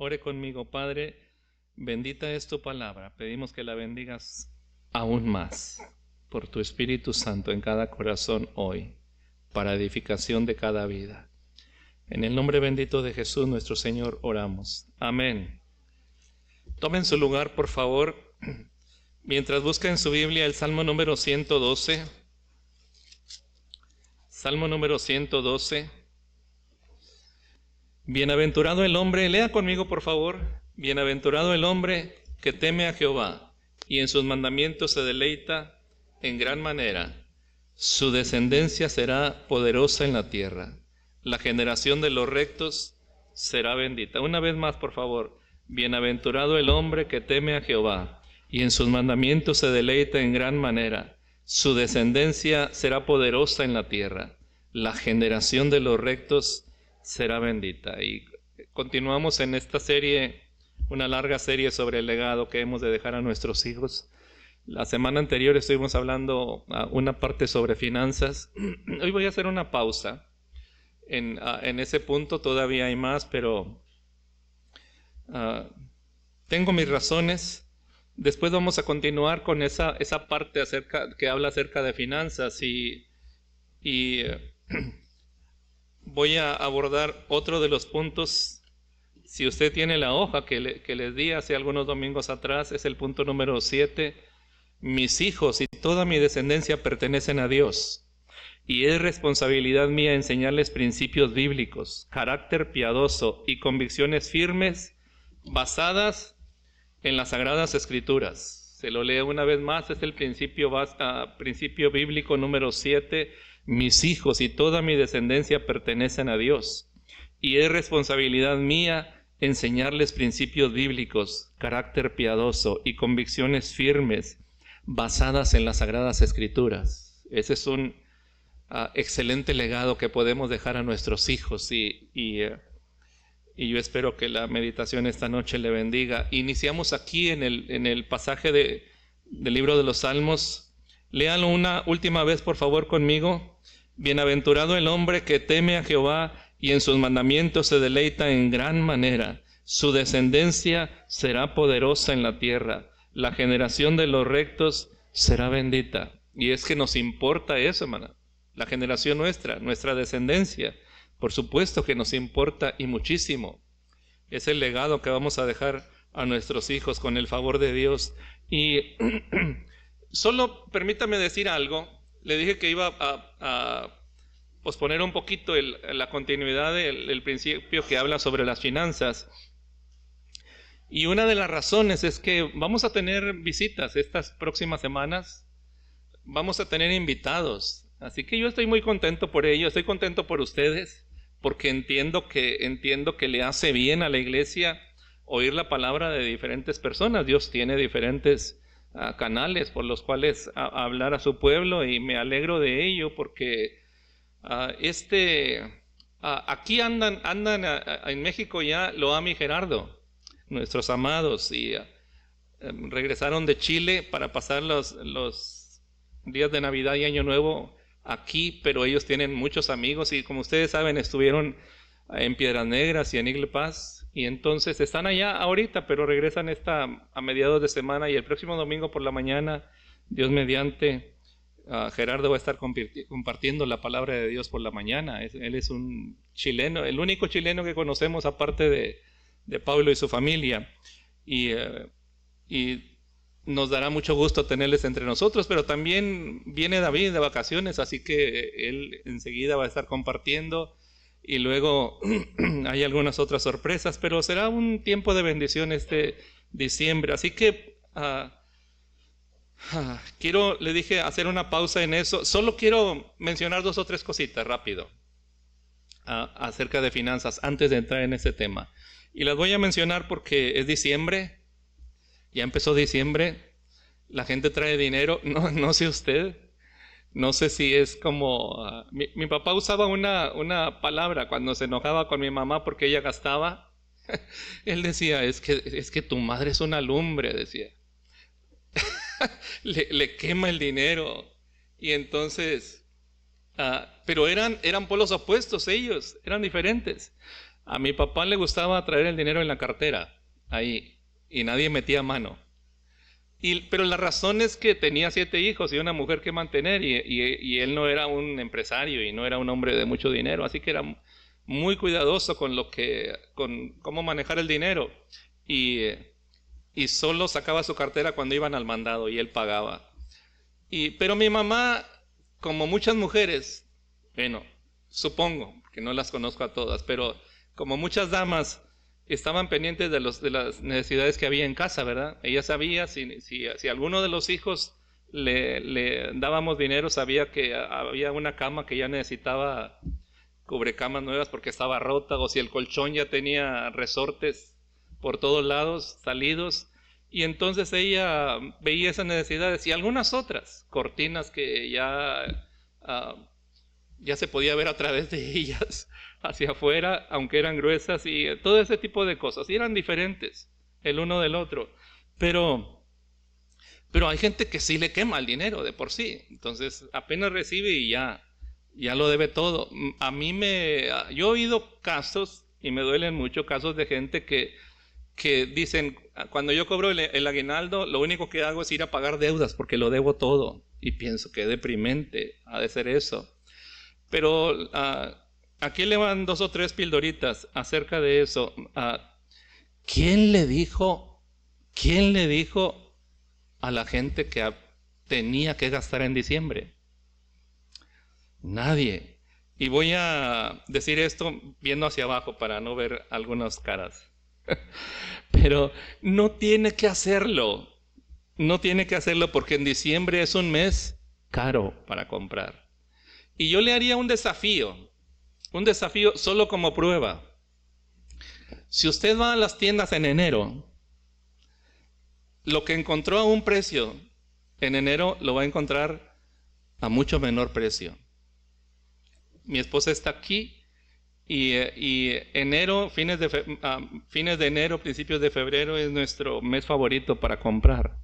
Ore conmigo, Padre, bendita es tu palabra. Pedimos que la bendigas aún más por tu Espíritu Santo en cada corazón hoy, para edificación de cada vida. En el nombre bendito de Jesús nuestro Señor oramos. Amén. Tomen su lugar, por favor, mientras busca en su Biblia el Salmo número 112. Salmo número 112. Bienaventurado el hombre, lea conmigo por favor. Bienaventurado el hombre que teme a Jehová y en sus mandamientos se deleita en gran manera. Su descendencia será poderosa en la tierra. La generación de los rectos será bendita. Una vez más, por favor. Bienaventurado el hombre que teme a Jehová y en sus mandamientos se deleita en gran manera. Su descendencia será poderosa en la tierra. La generación de los rectos será bendita. Y continuamos en esta serie, una larga serie sobre el legado que hemos de dejar a nuestros hijos. La semana anterior estuvimos hablando una parte sobre finanzas. Hoy voy a hacer una pausa en ese punto. Todavía hay más, pero tengo mis razones. Después vamos a continuar con esa parte que habla acerca de finanzas y voy a abordar otro de los puntos. Si usted tiene la hoja que les di hace algunos domingos atrás, es el punto número 7. Mis hijos y toda mi descendencia pertenecen a Dios, y es responsabilidad mía enseñarles principios bíblicos, carácter piadoso y convicciones firmes basadas en las Sagradas Escrituras. Se lo leo una vez más, es el principio bíblico número 7. Mis hijos y toda mi descendencia pertenecen a Dios, y es responsabilidad mía enseñarles principios bíblicos, carácter piadoso y convicciones firmes basadas en las Sagradas Escrituras. Ese es un excelente legado que podemos dejar a nuestros hijos y yo espero que la meditación esta noche le bendiga. Iniciamos aquí en el pasaje del libro de los Salmos. Léanlo una última vez, por favor, conmigo. Bienaventurado el hombre que teme a Jehová y en sus mandamientos se deleita en gran manera. Su descendencia será poderosa en la tierra. La generación de los rectos será bendita. Y es que nos importa eso, hermana. La generación nuestra descendencia. Por supuesto que nos importa y muchísimo. Es el legado que vamos a dejar a nuestros hijos con el favor de Dios. Y solo permítame decir algo. Le dije que iba a posponer un poquito la continuidad del principio que habla sobre las finanzas. Y una de las razones es que vamos a tener visitas estas próximas semanas. Vamos a tener invitados. Así que yo estoy muy contento por ello. Estoy contento por ustedes, porque entiendo que le hace bien a la iglesia oír la palabra de diferentes personas. Dios tiene diferentes canales por los cuales hablar a su pueblo, y me alegro de ello porque aquí andan en México ya Loami y Gerardo, nuestros amados, y regresaron de Chile para pasar los días de Navidad y Año Nuevo aquí, pero ellos tienen muchos amigos y, como ustedes saben, estuvieron en Piedras Negras y en Eagle Pass, y entonces están allá ahorita, pero regresan a mediados de semana, y el próximo domingo por la mañana, Dios mediante, Gerardo va a estar compartiendo la palabra de Dios por la mañana. Él es un chileno, el único chileno que conocemos aparte de Pablo y su familia, y nos dará mucho gusto tenerles entre nosotros, pero también viene David de vacaciones, así que él enseguida va a estar compartiendo. Y luego hay algunas otras sorpresas, pero será un tiempo de bendición este diciembre. Así que le dije hacer una pausa en eso. Solo quiero mencionar 2 o 3 cositas rápido acerca de finanzas antes de entrar en ese tema. Y las voy a mencionar porque es diciembre. Ya empezó diciembre. La gente trae dinero. No sé usted. No sé si es como... mi papá usaba una palabra cuando se enojaba con mi mamá porque ella gastaba. Él decía, es que tu madre es una lumbre, decía. le quema el dinero. Y entonces... pero eran polos opuestos ellos, eran diferentes. A mi papá le gustaba traer el dinero en la cartera, ahí, y nadie metía mano. Pero la razón es que tenía 7 hijos y una mujer que mantener, y él no era un empresario y no era un hombre de mucho dinero, así que era muy cuidadoso con cómo manejar el dinero. Y, y solo sacaba su cartera cuando iban al mandado y él pagaba. Pero mi mamá, como muchas mujeres, bueno, supongo que no las conozco a todas, pero como muchas damas, estaban pendientes de las necesidades que había en casa, ¿verdad? Ella sabía si alguno de los hijos le dábamos dinero, sabía que había una cama que ya necesitaba cubrecamas nuevas porque estaba rota, o si el colchón ya tenía resortes por todos lados, salidos. Y entonces ella veía esas necesidades y algunas otras, cortinas que ya se podía ver a través de ellas hacia afuera, aunque eran gruesas, y todo ese tipo de cosas. Y eran diferentes el uno del otro. Pero hay gente que sí le quema el dinero de por sí. Entonces apenas recibe y ya lo debe todo. Yo he oído casos, y me duelen mucho, casos de gente que dicen, cuando yo cobro el aguinaldo, lo único que hago es ir a pagar deudas porque lo debo todo. Y pienso que deprimente ha de ser eso. Pero aquí le van 2 o 3 pildoritas acerca de eso. ¿Quién le dijo a la gente que tenía que gastar en diciembre? Nadie. Y voy a decir esto viendo hacia abajo para no ver algunas caras. Pero no tiene que hacerlo. No tiene que hacerlo porque en diciembre es un mes caro para comprar. Y yo le haría un desafío solo como prueba. Si usted va a las tiendas en enero, lo que encontró a un precio en enero lo va a encontrar a mucho menor precio. Mi esposa está aquí y enero, fines de enero, principios de febrero es nuestro mes favorito para comprar.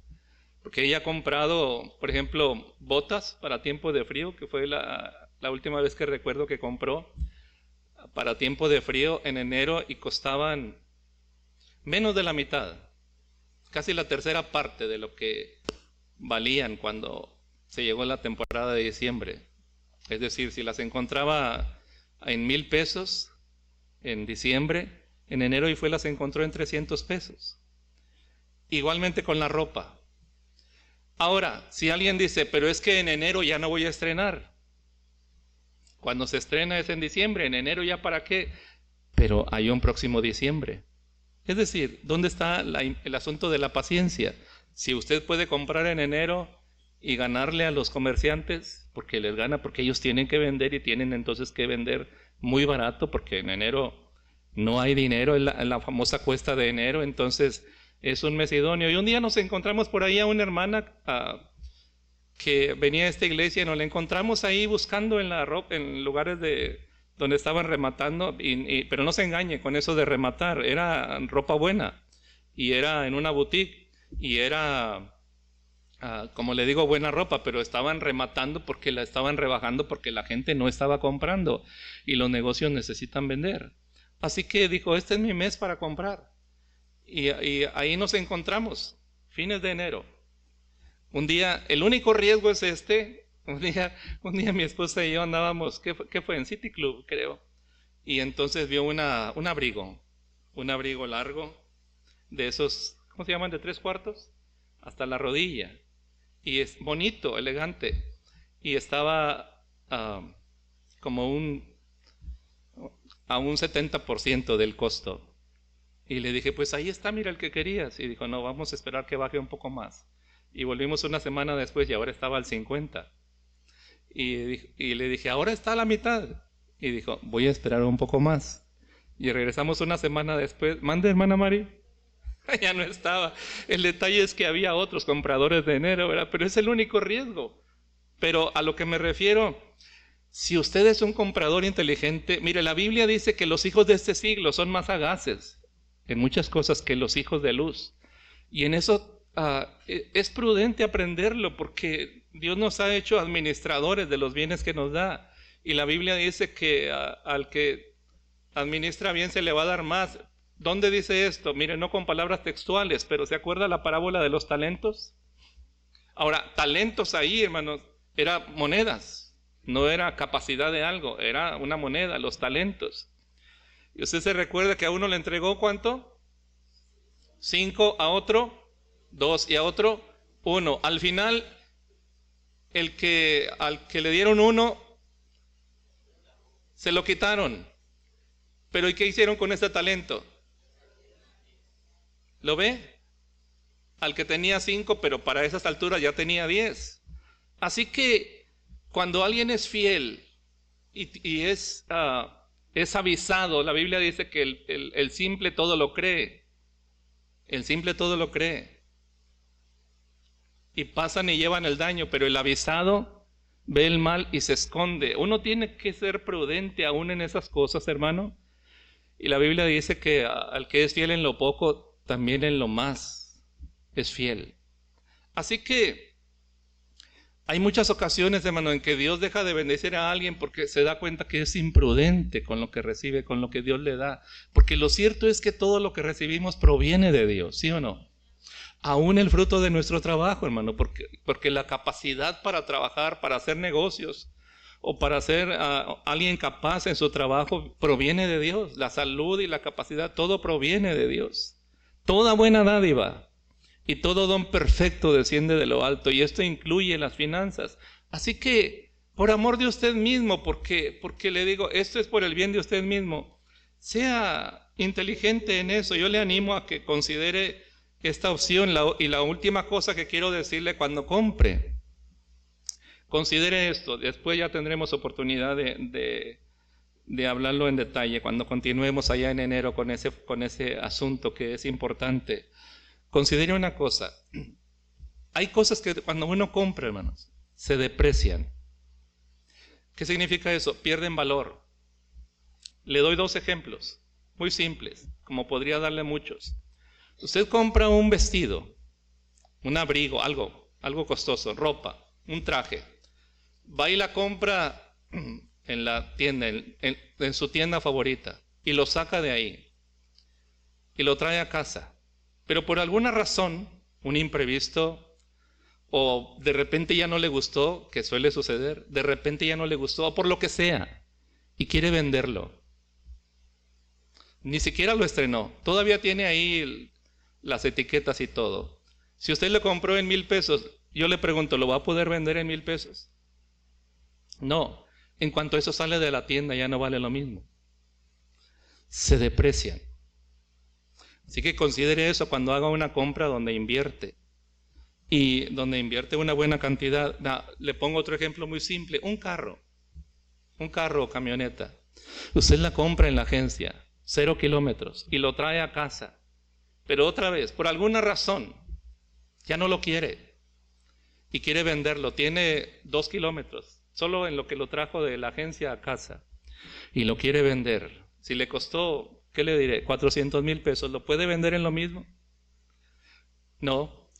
Porque ella ha comprado, por ejemplo, botas para tiempo de frío, que fue la última vez que recuerdo que compró para tiempo de frío en enero y costaban menos de la mitad, casi la tercera parte de lo que valían cuando se llegó la temporada de diciembre. Es decir, si las encontraba en 1,000 pesos en diciembre, en enero y las encontró en 300 pesos. Igualmente con la ropa. Ahora, si alguien dice, pero es que en enero ya no voy a estrenar. Cuando se estrena es en diciembre, en enero ya para qué. Pero hay un próximo diciembre. Es decir, ¿dónde está el asunto de la paciencia? Si usted puede comprar en enero y ganarle a los comerciantes, porque les gana, porque ellos tienen que vender y tienen entonces que vender muy barato, porque en enero no hay dinero, en la famosa cuesta de enero, entonces es un mes idóneo. Y un día nos encontramos por ahí a una hermana que venía a esta iglesia y nos la encontramos ahí buscando en lugares donde estaban rematando, pero no se engañe con eso de rematar, era ropa buena y era en una boutique y era, como le digo, buena ropa, pero estaban rematando porque la estaban rebajando porque la gente no estaba comprando y los negocios necesitan vender. Así que dijo, este es mi mes para comprar. Y ahí nos encontramos, fines de enero. Un día, el único riesgo es un día mi esposa y yo andábamos, ¿qué fue? En City Club, creo. Y entonces vio un abrigo largo, de esos, ¿cómo se llaman? De 3/4, hasta la rodilla. Y es bonito, elegante. Y estaba como a un 70% del costo. Y le dije, pues ahí está, mira el que querías. Y dijo, no, vamos a esperar que baje un poco más. Y volvimos una semana después y ahora estaba al 50. Y le dije, ahora está a la mitad. Y dijo, voy a esperar un poco más. Y regresamos una semana después. Mande, hermana Mari. Ya no estaba. El detalle es que había otros compradores de enero, ¿verdad? Pero es el único riesgo. Pero a lo que me refiero, si usted es un comprador inteligente, mire, la Biblia dice que los hijos de este siglo son más sagaces en muchas cosas que los hijos de luz. Y en eso es prudente aprenderlo porque Dios nos ha hecho administradores de los bienes que nos da. Y la Biblia dice que al que administra bien, se le va a dar más. ¿Dónde dice esto? Mire, no con palabras textuales, pero ¿se acuerda la parábola de los talentos? Ahora, talentos ahí, hermanos, eran monedas, no era capacidad de algo, era una moneda, los talentos. Y usted se recuerda que a uno le entregó ¿cuánto? 5, a otro 2 y a otro 1. Al final, al que le dieron 1, se lo quitaron. Pero ¿y qué hicieron con ese talento? ¿Lo ve? Al que tenía 5, pero para esas alturas ya tenía 10. Así que cuando alguien es fiel y es avisado, la Biblia dice que el simple todo lo cree. El simple todo lo cree. Y pasan y llevan el daño, pero el avisado ve el mal y se esconde. Uno tiene que ser prudente aún en esas cosas, hermano. Y la Biblia dice que al que es fiel en lo poco, también en lo más es fiel. Así que hay muchas ocasiones, hermano, en que Dios deja de bendecir a alguien porque se da cuenta que es imprudente con lo que recibe, con lo que Dios le da. Porque lo cierto es que todo lo que recibimos proviene de Dios, ¿sí o no? Aún el fruto de nuestro trabajo, hermano, porque la capacidad para trabajar, para hacer negocios o para ser alguien capaz en su trabajo proviene de Dios. La salud y la capacidad, todo proviene de Dios. Toda buena dádiva y todo don perfecto desciende de lo alto, y esto incluye las finanzas. Así que, por amor de usted mismo, porque le digo, esto es por el bien de usted mismo, sea inteligente en eso. Yo le animo a que considere esta opción. Y la última cosa que quiero decirle: cuando compre, considere esto. Después ya tendremos oportunidad de hablarlo en detalle cuando continuemos allá en enero con ese asunto que es importante. Considere una cosa: hay cosas que cuando uno compra, hermanos, se deprecian. ¿Qué significa eso? Pierden valor. Le doy 2 ejemplos muy simples, como podría darle muchos. Usted compra un vestido, un abrigo, algo costoso, ropa, un traje. Va y la compra en la tienda, en su tienda favorita, y lo saca de ahí y lo trae a casa. Pero por alguna razón, un imprevisto, o de repente ya no le gustó, que suele suceder, de repente ya no le gustó, o por lo que sea, y quiere venderlo. Ni siquiera lo estrenó, todavía tiene ahí las etiquetas y todo. Si usted lo compró en 1,000 pesos, yo le pregunto, ¿lo va a poder vender en 1,000 pesos? No, en cuanto eso sale de la tienda ya no vale lo mismo. Se deprecian. Así que considere eso cuando haga una compra donde invierte. Y donde invierte una buena cantidad. Le pongo otro ejemplo muy simple: un carro o camioneta. Usted la compra en la agencia, 0 kilómetros, y lo trae a casa. Pero otra vez, por alguna razón, ya no lo quiere y quiere venderlo. Tiene 2 kilómetros, solo en lo que lo trajo de la agencia a casa, y lo quiere vender. Si le costó, ¿qué le diré? 400,000 pesos, ¿lo puede vender en lo mismo? No.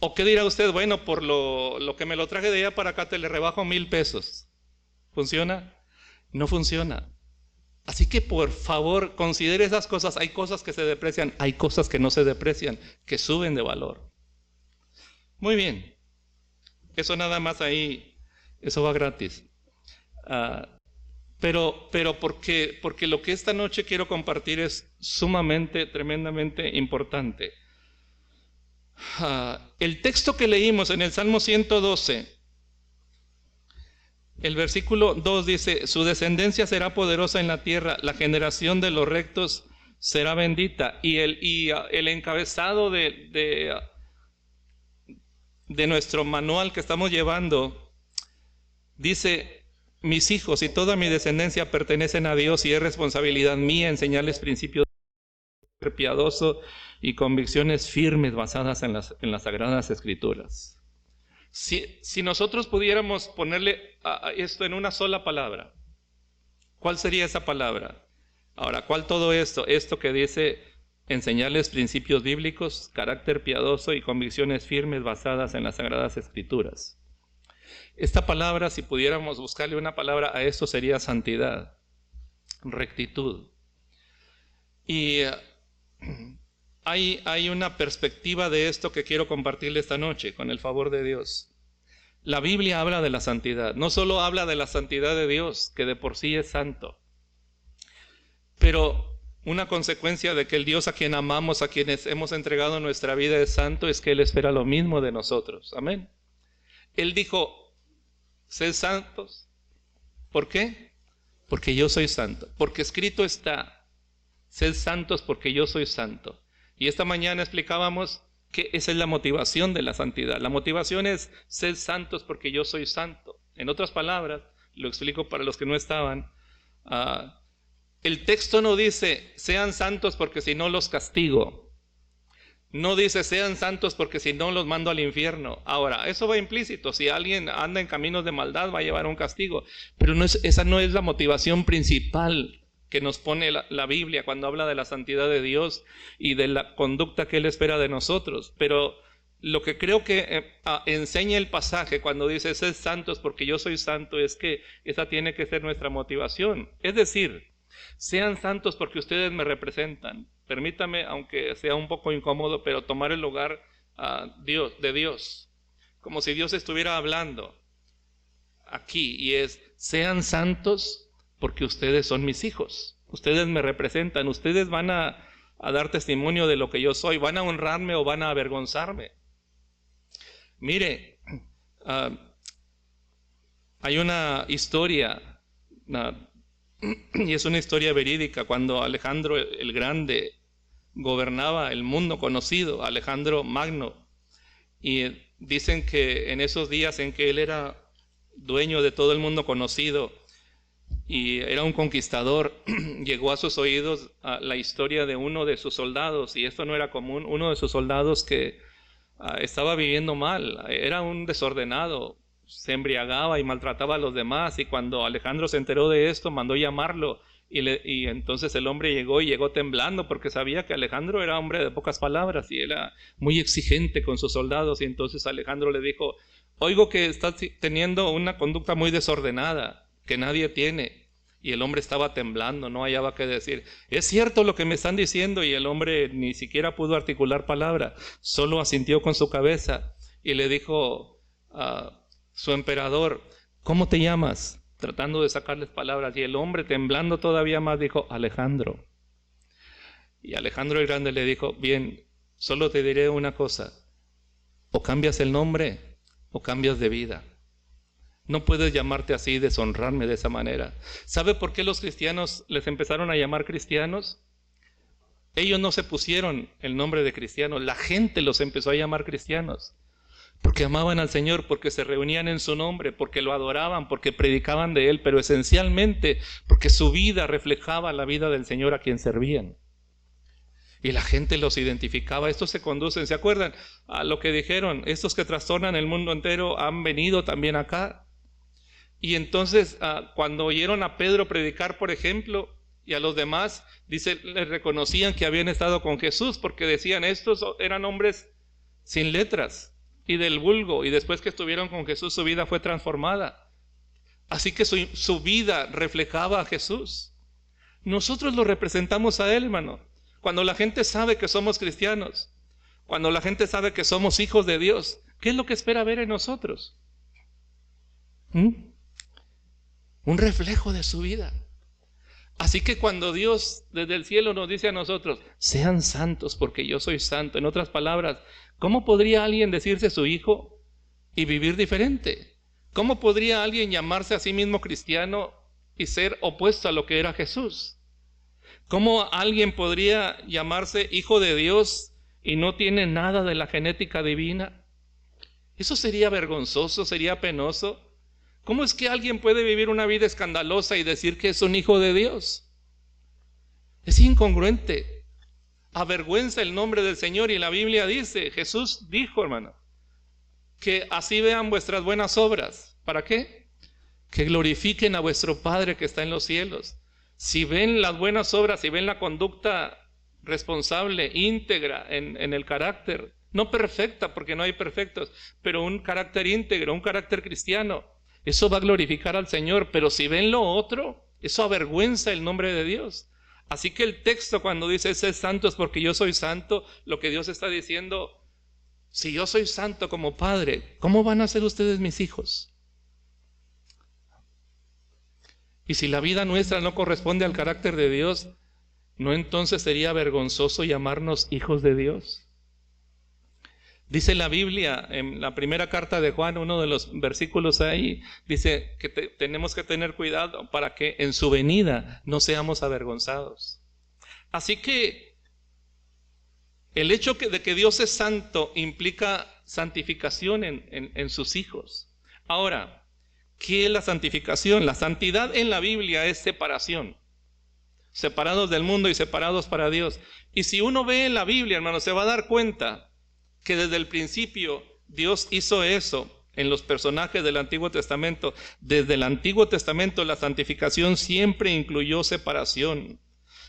¿O qué dirá usted? Bueno, por lo que me lo traje de allá para acá, te le rebajo 1,000 pesos. ¿Funciona? No funciona. Así que por favor, considere esas cosas. Hay cosas que se deprecian, hay cosas que no se deprecian, que suben de valor. Muy bien. Eso nada más ahí, eso va gratis. Pero porque lo que esta noche quiero compartir es sumamente, tremendamente importante. El texto que leímos en el Salmo 112, el versículo 2 dice: su descendencia será poderosa en la tierra, la generación de los rectos será bendita. Y el encabezado de nuestro manual que estamos llevando dice: mis hijos y toda mi descendencia pertenecen a Dios, y es responsabilidad mía enseñarles principios piadosos y convicciones firmes basadas en las Sagradas Escrituras. Si nosotros pudiéramos ponerle a esto en una sola palabra, ¿cuál sería esa palabra? Ahora, ¿cuál todo esto? Esto que dice: enseñarles principios bíblicos, carácter piadoso y convicciones firmes basadas en las Sagradas Escrituras. Esta palabra, si pudiéramos buscarle una palabra a esto, sería santidad, rectitud, Y hay una perspectiva de esto que quiero compartirle esta noche, con el favor de Dios. La Biblia habla de la santidad. No solo habla de la santidad de Dios, que de por sí es santo, pero una consecuencia de que el Dios a quien amamos, a quienes hemos entregado nuestra vida es santo, es que Él espera lo mismo de nosotros. Amén. Él dijo, sed santos. ¿Por qué? Porque yo soy santo. Porque escrito está, sed santos porque yo soy santo. Y esta mañana explicábamos que esa es la motivación de la santidad. La motivación es, sed santos porque yo soy santo. En otras palabras, lo explico para los que no estaban, el texto no dice, sean santos porque si no los castigo. No dice, sean santos porque si no los mando al infierno. Ahora, eso va implícito. Si alguien anda en caminos de maldad, va a llevar un castigo. Pero esa no es la motivación principal que nos pone la Biblia cuando habla de la santidad de Dios y de la conducta que Él espera de nosotros. Pero lo que creo que enseña el pasaje cuando dice, sed santos porque yo soy santo, es que esa tiene que ser nuestra motivación. Es decir, sean santos porque ustedes me representan. Permítame, aunque sea un poco incómodo, pero tomar el lugar de Dios. Como si Dios estuviera hablando aquí. Y es, sean santos porque ustedes son mis hijos. Ustedes me representan. Ustedes van a dar testimonio de lo que yo soy. Van a honrarme o van a avergonzarme. Mire, hay una historia... y es una historia verídica. Cuando Alejandro el Grande gobernaba el mundo conocido, Alejandro Magno, y dicen que en esos días en que él era dueño de todo el mundo conocido y era un conquistador, llegó a sus oídos la historia de uno de sus soldados, y esto no era común. Uno de sus soldados que estaba viviendo mal, era un desordenado, se embriagaba y maltrataba a los demás, y cuando Alejandro se enteró de esto, mandó llamarlo, y entonces el hombre llegó temblando, porque sabía que Alejandro era hombre de pocas palabras y era muy exigente con sus soldados. Y entonces Alejandro le dijo, oigo que estás teniendo una conducta muy desordenada que nadie tiene. Y el hombre estaba temblando, no hallaba qué decir. Es cierto lo que me están diciendo. Y el hombre ni siquiera pudo articular palabra, solo asintió con su cabeza y le dijo su emperador, ¿cómo te llamas? Tratando de sacarles palabras. Y el hombre, temblando todavía más, dijo, Alejandro. Y Alejandro el Grande le dijo, bien, solo te diré una cosa, o cambias el nombre o cambias de vida. No puedes llamarte así y deshonrarme de esa manera. ¿Sabe por qué los cristianos les empezaron a llamar cristianos? Ellos no se pusieron el nombre de cristianos, la gente los empezó a llamar cristianos. Porque amaban al Señor, porque se reunían en su nombre, porque lo adoraban, porque predicaban de Él, pero esencialmente porque su vida reflejaba la vida del Señor a quien servían. Y la gente los identificaba. Estos se conducen, ¿se acuerdan a lo que dijeron? Estos que trastornan el mundo entero han venido también acá. Y entonces cuando oyeron a Pedro predicar, por ejemplo, y a los demás, dice, les reconocían que habían estado con Jesús, porque decían, estos eran hombres sin letras y del vulgo, y después que estuvieron con Jesús su vida fue transformada. Así que su vida reflejaba a Jesús. Nosotros lo representamos a Él, hermano. Cuando la gente sabe que somos cristianos, cuando la gente sabe que somos hijos de Dios, ¿qué es lo que espera ver en nosotros? Un reflejo de su vida. Así que cuando Dios desde el cielo nos dice a nosotros, sean santos porque yo soy santo, en otras palabras, ¿cómo podría alguien decirse su hijo y vivir diferente? ¿Cómo podría alguien llamarse a sí mismo cristiano y ser opuesto a lo que era Jesús? ¿Cómo alguien podría llamarse hijo de Dios y no tiene nada de la genética divina? Eso sería vergonzoso, sería penoso. ¿Cómo es que alguien puede vivir una vida escandalosa y decir que es un hijo de Dios? Es incongruente. Avergüenza el nombre del Señor. Y la Biblia dice, Jesús dijo, hermano, que así vean vuestras buenas obras. ¿Para qué? Que glorifiquen a vuestro Padre que está en los cielos. Si ven las buenas obras, si ven la conducta responsable, íntegra en el carácter, no perfecta porque no hay perfectos, pero un carácter íntegro, un carácter cristiano, eso va a glorificar al Señor. Pero si ven lo otro, eso avergüenza el nombre de Dios. Así que el texto cuando dice sed santos porque yo soy santo, lo que Dios está diciendo, si yo soy santo como padre, ¿cómo van a ser ustedes mis hijos? Y si la vida nuestra no corresponde al carácter de Dios, ¿no entonces sería vergonzoso llamarnos hijos de Dios? Dice la Biblia, en la primera carta de Juan, uno de los versículos ahí, dice que tenemos que tener cuidado para que en su venida no seamos avergonzados. Así que el hecho de que Dios es santo implica santificación en sus hijos. Ahora, ¿qué es la santificación? La santidad en la Biblia es separación. Separados del mundo y separados para Dios. Y si uno ve en la Biblia, hermano, se va a dar cuenta que desde el principio Dios hizo eso en los personajes del Antiguo Testamento. Desde el Antiguo Testamento la santificación siempre incluyó separación.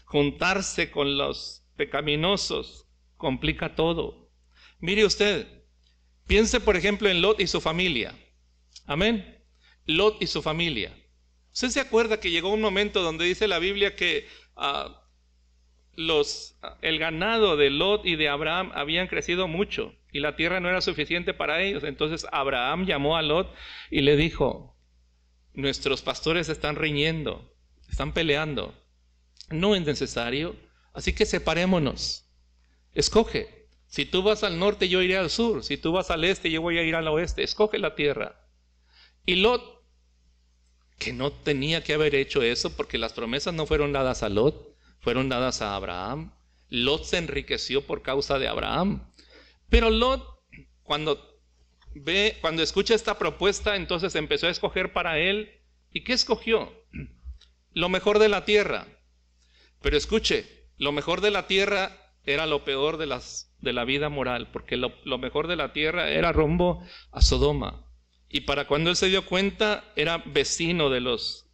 Juntarse con los pecaminosos complica todo. Mire usted, piense por ejemplo en Lot y su familia. Amén. Lot y su familia. ¿Usted se acuerda que llegó un momento donde dice la Biblia que el ganado de Lot y de Abraham habían crecido mucho y la tierra no era suficiente para ellos? Entonces Abraham llamó a Lot y le dijo: nuestros pastores están riñendo, están peleando, no es necesario, así que separémonos. Escoge, si tú vas al norte yo iré al sur, si tú vas al este yo voy a ir al oeste, escoge la tierra. Y Lot, que no tenía que haber hecho eso porque las promesas no fueron dadas a Lot, fueron dadas a Abraham. Lot se enriqueció por causa de Abraham. Pero Lot, cuando escucha esta propuesta, entonces empezó a escoger para él. ¿Y qué escogió? Lo mejor de la tierra. Pero escuche, lo mejor de la tierra era lo peor de la vida moral, porque lo mejor de la tierra era rumbo a Sodoma. Y para cuando él se dio cuenta, era vecino de los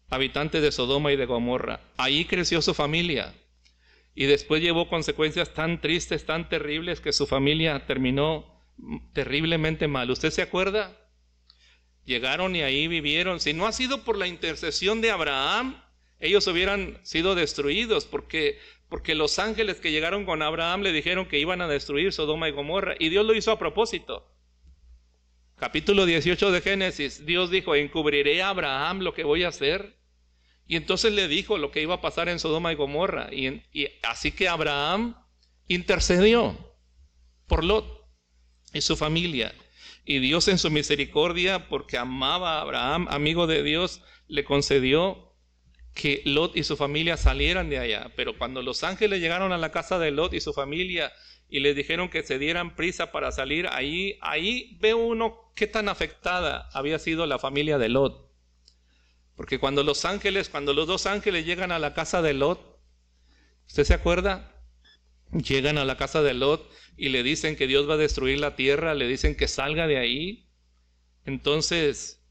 habitantes de Sodoma y de Gomorra. Ahí creció su familia. Y después llevó consecuencias tan tristes, tan terribles, que su familia terminó terriblemente mal. ¿Usted se acuerda? Llegaron y ahí vivieron. Si no ha sido por la intercesión de Abraham, ellos hubieran sido destruidos, porque los ángeles que llegaron con Abraham le dijeron que iban a destruir Sodoma y Gomorra, y Dios lo hizo a propósito. Capítulo 18 de Génesis, Dios dijo: encubriré a Abraham lo que voy a hacer. Y entonces le dijo lo que iba a pasar en Sodoma y Gomorra. Y así que Abraham intercedió por Lot y su familia. Y Dios en su misericordia, porque amaba a Abraham, amigo de Dios, le concedió que Lot y su familia salieran de allá. Pero cuando los ángeles llegaron a la casa de Lot y su familia y les dijeron que se dieran prisa para salir, ahí ve uno qué tan afectada había sido la familia de Lot. Porque cuando los dos ángeles llegan a la casa de Lot, ¿usted se acuerda? Llegan a la casa de Lot y le dicen que Dios va a destruir la tierra, le dicen que salga de ahí. Entonces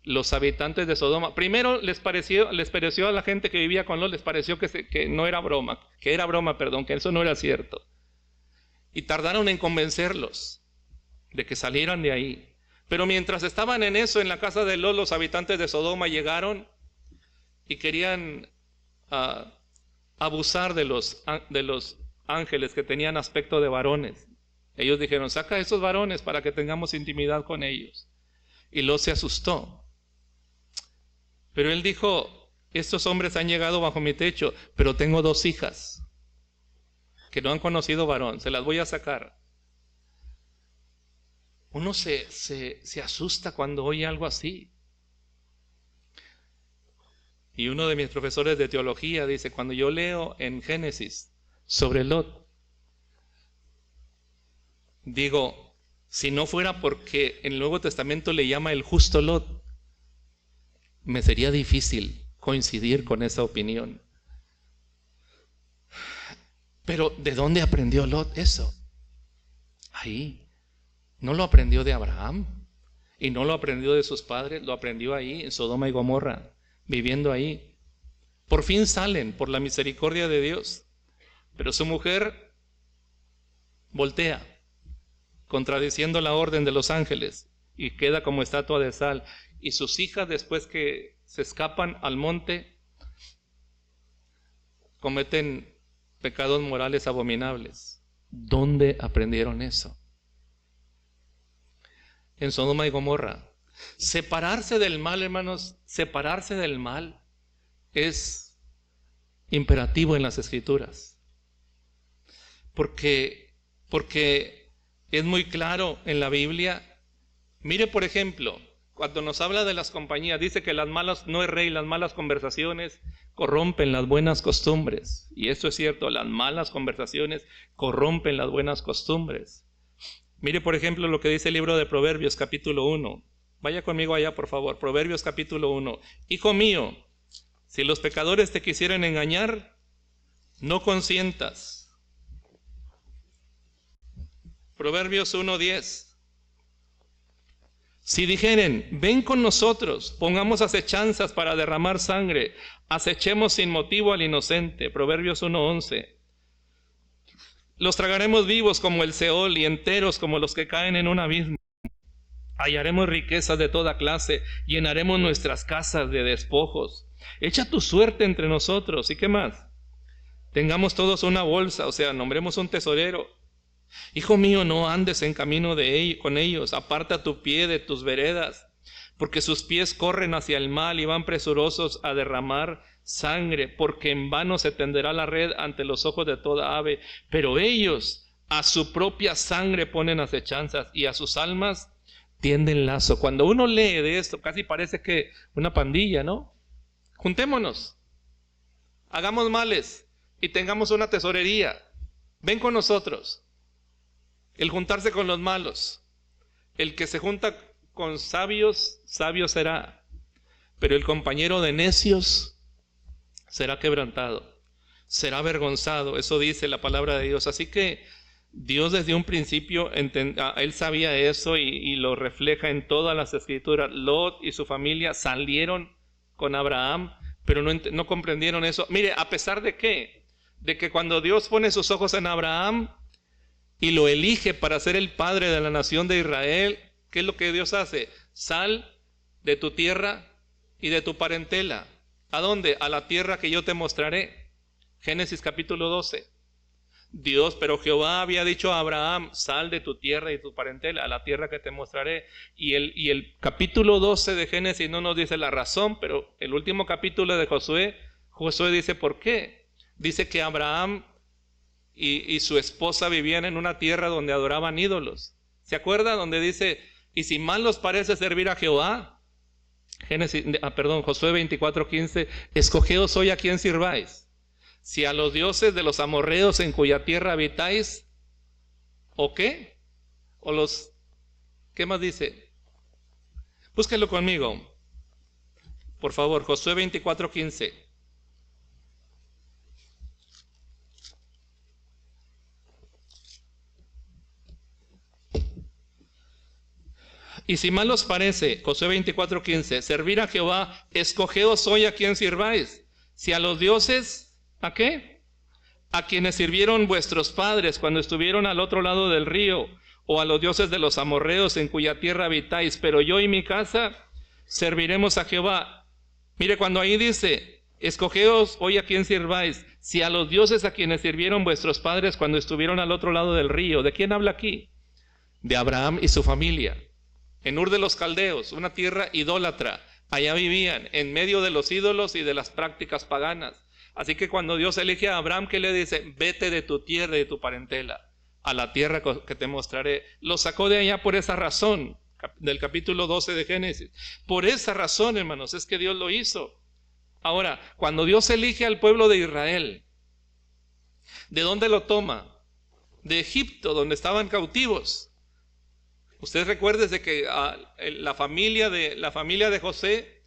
los habitantes de Sodoma, primero les pareció a la gente que vivía con Lot, les pareció que no era broma, que eso no era cierto. Y tardaron en convencerlos de que salieran de ahí. Pero mientras estaban en eso, en la casa de Lot, los habitantes de Sodoma llegaron y querían abusar de los ángeles que tenían aspecto de varones. Ellos dijeron: saca a esos varones para que tengamos intimidad con ellos. Y Lot se asustó. Pero él dijo: estos hombres han llegado bajo mi techo, pero tengo 2 hijas que no han conocido varón, se las voy a sacar. Uno se asusta cuando oye algo así. Y uno de mis profesores de teología dice: cuando yo leo en Génesis sobre Lot, digo, si no fuera porque en el Nuevo Testamento le llama el justo Lot, me sería difícil coincidir con esa opinión. Pero ¿de dónde aprendió Lot eso? Ahí. No lo aprendió de Abraham y no lo aprendió de sus padres, lo aprendió ahí en Sodoma y Gomorra, viviendo ahí. Por fin salen por la misericordia de Dios, pero su mujer voltea, contradiciendo la orden de los ángeles, y queda como estatua de sal. Y sus hijas, después que se escapan al monte, cometen pecados morales abominables. ¿Dónde aprendieron eso? En Sodoma y Gomorra. Separarse del mal, hermanos, separarse del mal es imperativo en las Escrituras. Porque es muy claro en la Biblia. Mire, por ejemplo, cuando nos habla de las compañías, dice que las malas, no es rey, las malas conversaciones corrompen las buenas costumbres. Y eso es cierto, las malas conversaciones corrompen las buenas costumbres. Mire, por ejemplo, lo que dice el libro de Proverbios, capítulo 1. Vaya conmigo allá, por favor. Proverbios, capítulo 1. Hijo mío, si los pecadores te quisieren engañar, no consientas. Proverbios 1:10. Si dijeren, ven con nosotros, pongamos acechanzas para derramar sangre, acechemos sin motivo al inocente. Proverbios 1:11. Los tragaremos vivos como el Seol y enteros como los que caen en un abismo. Hallaremos riquezas de toda clase, llenaremos nuestras casas de despojos. Echa tu suerte entre nosotros. ¿Y qué más? Tengamos todos una bolsa, o sea, nombremos un tesorero. Hijo mío, no andes en camino con ellos, aparta tu pie de tus veredas, porque sus pies corren hacia el mal y van presurosos a derramar sangre, porque en vano se tenderá la red ante los ojos de toda ave, pero ellos a su propia sangre ponen acechanzas y a sus almas tienden lazo. Cuando uno lee de esto, casi parece que una pandilla, ¿no? Juntémonos, hagamos males y tengamos una tesorería. Ven con nosotros. El juntarse con los malos. El que se junta con sabios, sabio será. Pero el compañero de necios será quebrantado, será avergonzado. Eso dice la palabra de Dios. Así que Dios desde un principio, Él sabía eso y lo refleja en todas las Escrituras. Lot y su familia salieron con Abraham, pero no comprendieron eso. Mire, ¿a pesar de qué? De que cuando Dios pone sus ojos en Abraham y lo elige para ser el padre de la nación de Israel, ¿qué es lo que Dios hace? Sal de tu tierra y de tu parentela. ¿A dónde? A la tierra que yo te mostraré. Génesis capítulo 12. Pero Jehová había dicho a Abraham, sal de tu tierra y tu parentela, a la tierra que te mostraré. Y el capítulo 12 de Génesis no nos dice la razón, pero el último capítulo de Josué dice por qué. Dice que Abraham y su esposa vivían en una tierra donde adoraban ídolos. ¿Se acuerda? Donde dice, y si mal os parece servir a Jehová, Josué 24:15, escogeos hoy a quién sirváis, si a los dioses de los amorreos en cuya tierra habitáis, ¿o qué? ¿Qué más dice? Búsquenlo conmigo, por favor, Josué 24:15. Y si mal os parece, Josué 24:15, servir a Jehová, escogeos hoy a quien sirváis. Si a los dioses, ¿a qué? A quienes sirvieron vuestros padres cuando estuvieron al otro lado del río, o a los dioses de los amorreos en cuya tierra habitáis, pero yo y mi casa serviremos a Jehová. Mire, cuando ahí dice, escogeos hoy a quien sirváis, si a los dioses a quienes sirvieron vuestros padres cuando estuvieron al otro lado del río, ¿de quién habla aquí? De Abraham y su familia. En Ur de los Caldeos, una tierra idólatra, allá vivían, en medio de los ídolos y de las prácticas paganas. Así que cuando Dios elige a Abraham, ¿qué le dice? Vete de tu tierra y de tu parentela, a la tierra que te mostraré. Lo sacó de allá por esa razón, del capítulo 12 de Génesis. Por esa razón, hermanos, es que Dios lo hizo. Ahora, cuando Dios elige al pueblo de Israel, ¿de dónde lo toma? De Egipto, donde estaban cautivos. Ustedes recuerden de que la familia de José,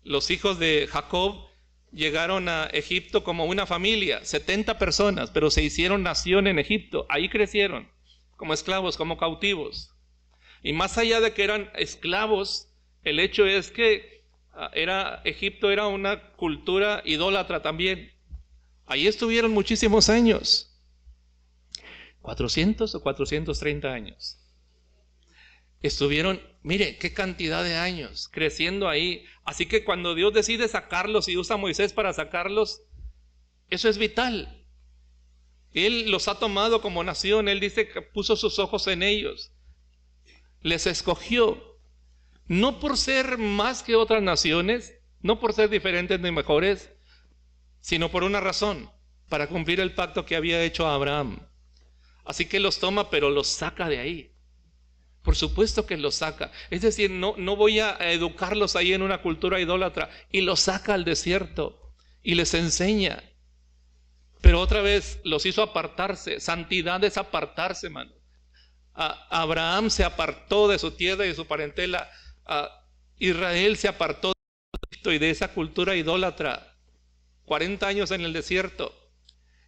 los hijos de Jacob, llegaron a Egipto como una familia, 70 personas, pero se hicieron nación en Egipto. Ahí crecieron, como esclavos, como cautivos. Y más allá de que eran esclavos, el hecho es que Egipto era una cultura idólatra también. Ahí estuvieron muchísimos años, 400 o 430 años. Estuvieron, mire, qué cantidad de años creciendo ahí. Así que cuando Dios decide sacarlos y usa a Moisés para sacarlos, Eso es vital. Él los ha tomado como nación. Él dice que puso sus ojos en ellos. Les escogió. No por ser más que otras naciones, no por ser diferentes ni mejores, sino por una razón, para cumplir el pacto que había hecho a Abraham. Así que los toma, pero los saca de ahí. Por supuesto que los saca. Es decir, no voy a educarlos ahí en una cultura idólatra. Y los saca al desierto y les enseña. Pero otra vez los hizo apartarse. Santidad es apartarse, hermano. Abraham se apartó de su tierra y de su parentela. Israel se apartó de Egipto y de esa cultura idólatra. 40 años en el desierto.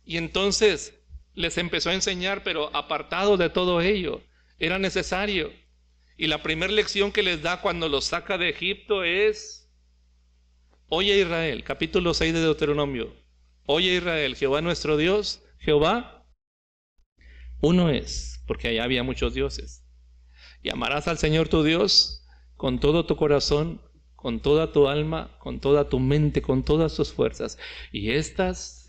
Y entonces les empezó a enseñar, pero apartado de todo ello. Era necesario. Y la primera lección que les da cuando los saca de Egipto es: oye Israel, capítulo 6 de Deuteronomio. Oye Israel, Jehová nuestro Dios, Jehová uno es, porque allá había muchos dioses. Y amarás al Señor tu Dios con todo tu corazón, con toda tu alma, con toda tu mente, con todas tus fuerzas. Y estas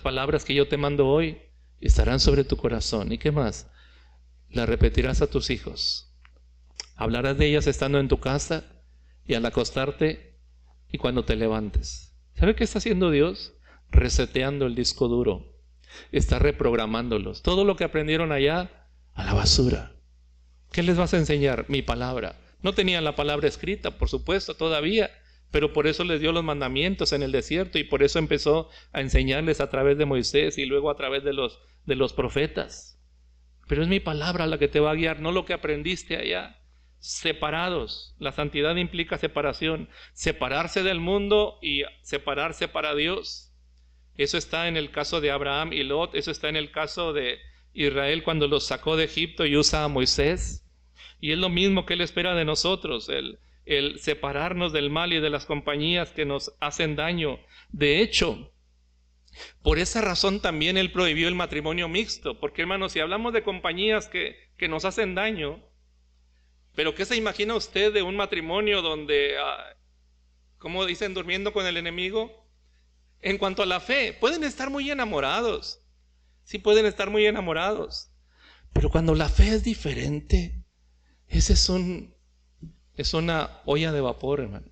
palabras que yo te mando hoy estarán sobre tu corazón. ¿Y qué más? Las repetirás a tus hijos. Hablarás de ellas estando en tu casa y al acostarte y cuando te levantes. ¿Sabe qué está haciendo Dios? Reseteando el disco duro. Está reprogramándolos. Todo lo que aprendieron allá, a la basura. ¿Qué les vas a enseñar? Mi palabra. No tenían la palabra escrita, por supuesto, todavía. Pero por eso les dio los mandamientos en el desierto y por eso empezó a enseñarles a través de Moisés y luego a través de los profetas. Pero es mi palabra la que te va a guiar, no lo que aprendiste allá. Separados. La santidad implica separación. Separarse del mundo y separarse para Dios. Eso está en el caso de Abraham y Lot. Eso está en el caso de Israel cuando los sacó de Egipto y usa a Moisés. Y es lo mismo que Él espera de nosotros. El separarnos del mal y de las compañías que nos hacen daño. De hecho, por esa razón también Él prohibió el matrimonio mixto. Porque, hermanos, si hablamos de compañías que nos hacen daño, ¿pero qué se imagina usted de un matrimonio donde, como dicen, durmiendo con el enemigo? En cuanto a la fe, pueden estar muy enamorados. Sí pueden estar muy enamorados. Pero cuando la fe es diferente, ese es una olla de vapor, hermano.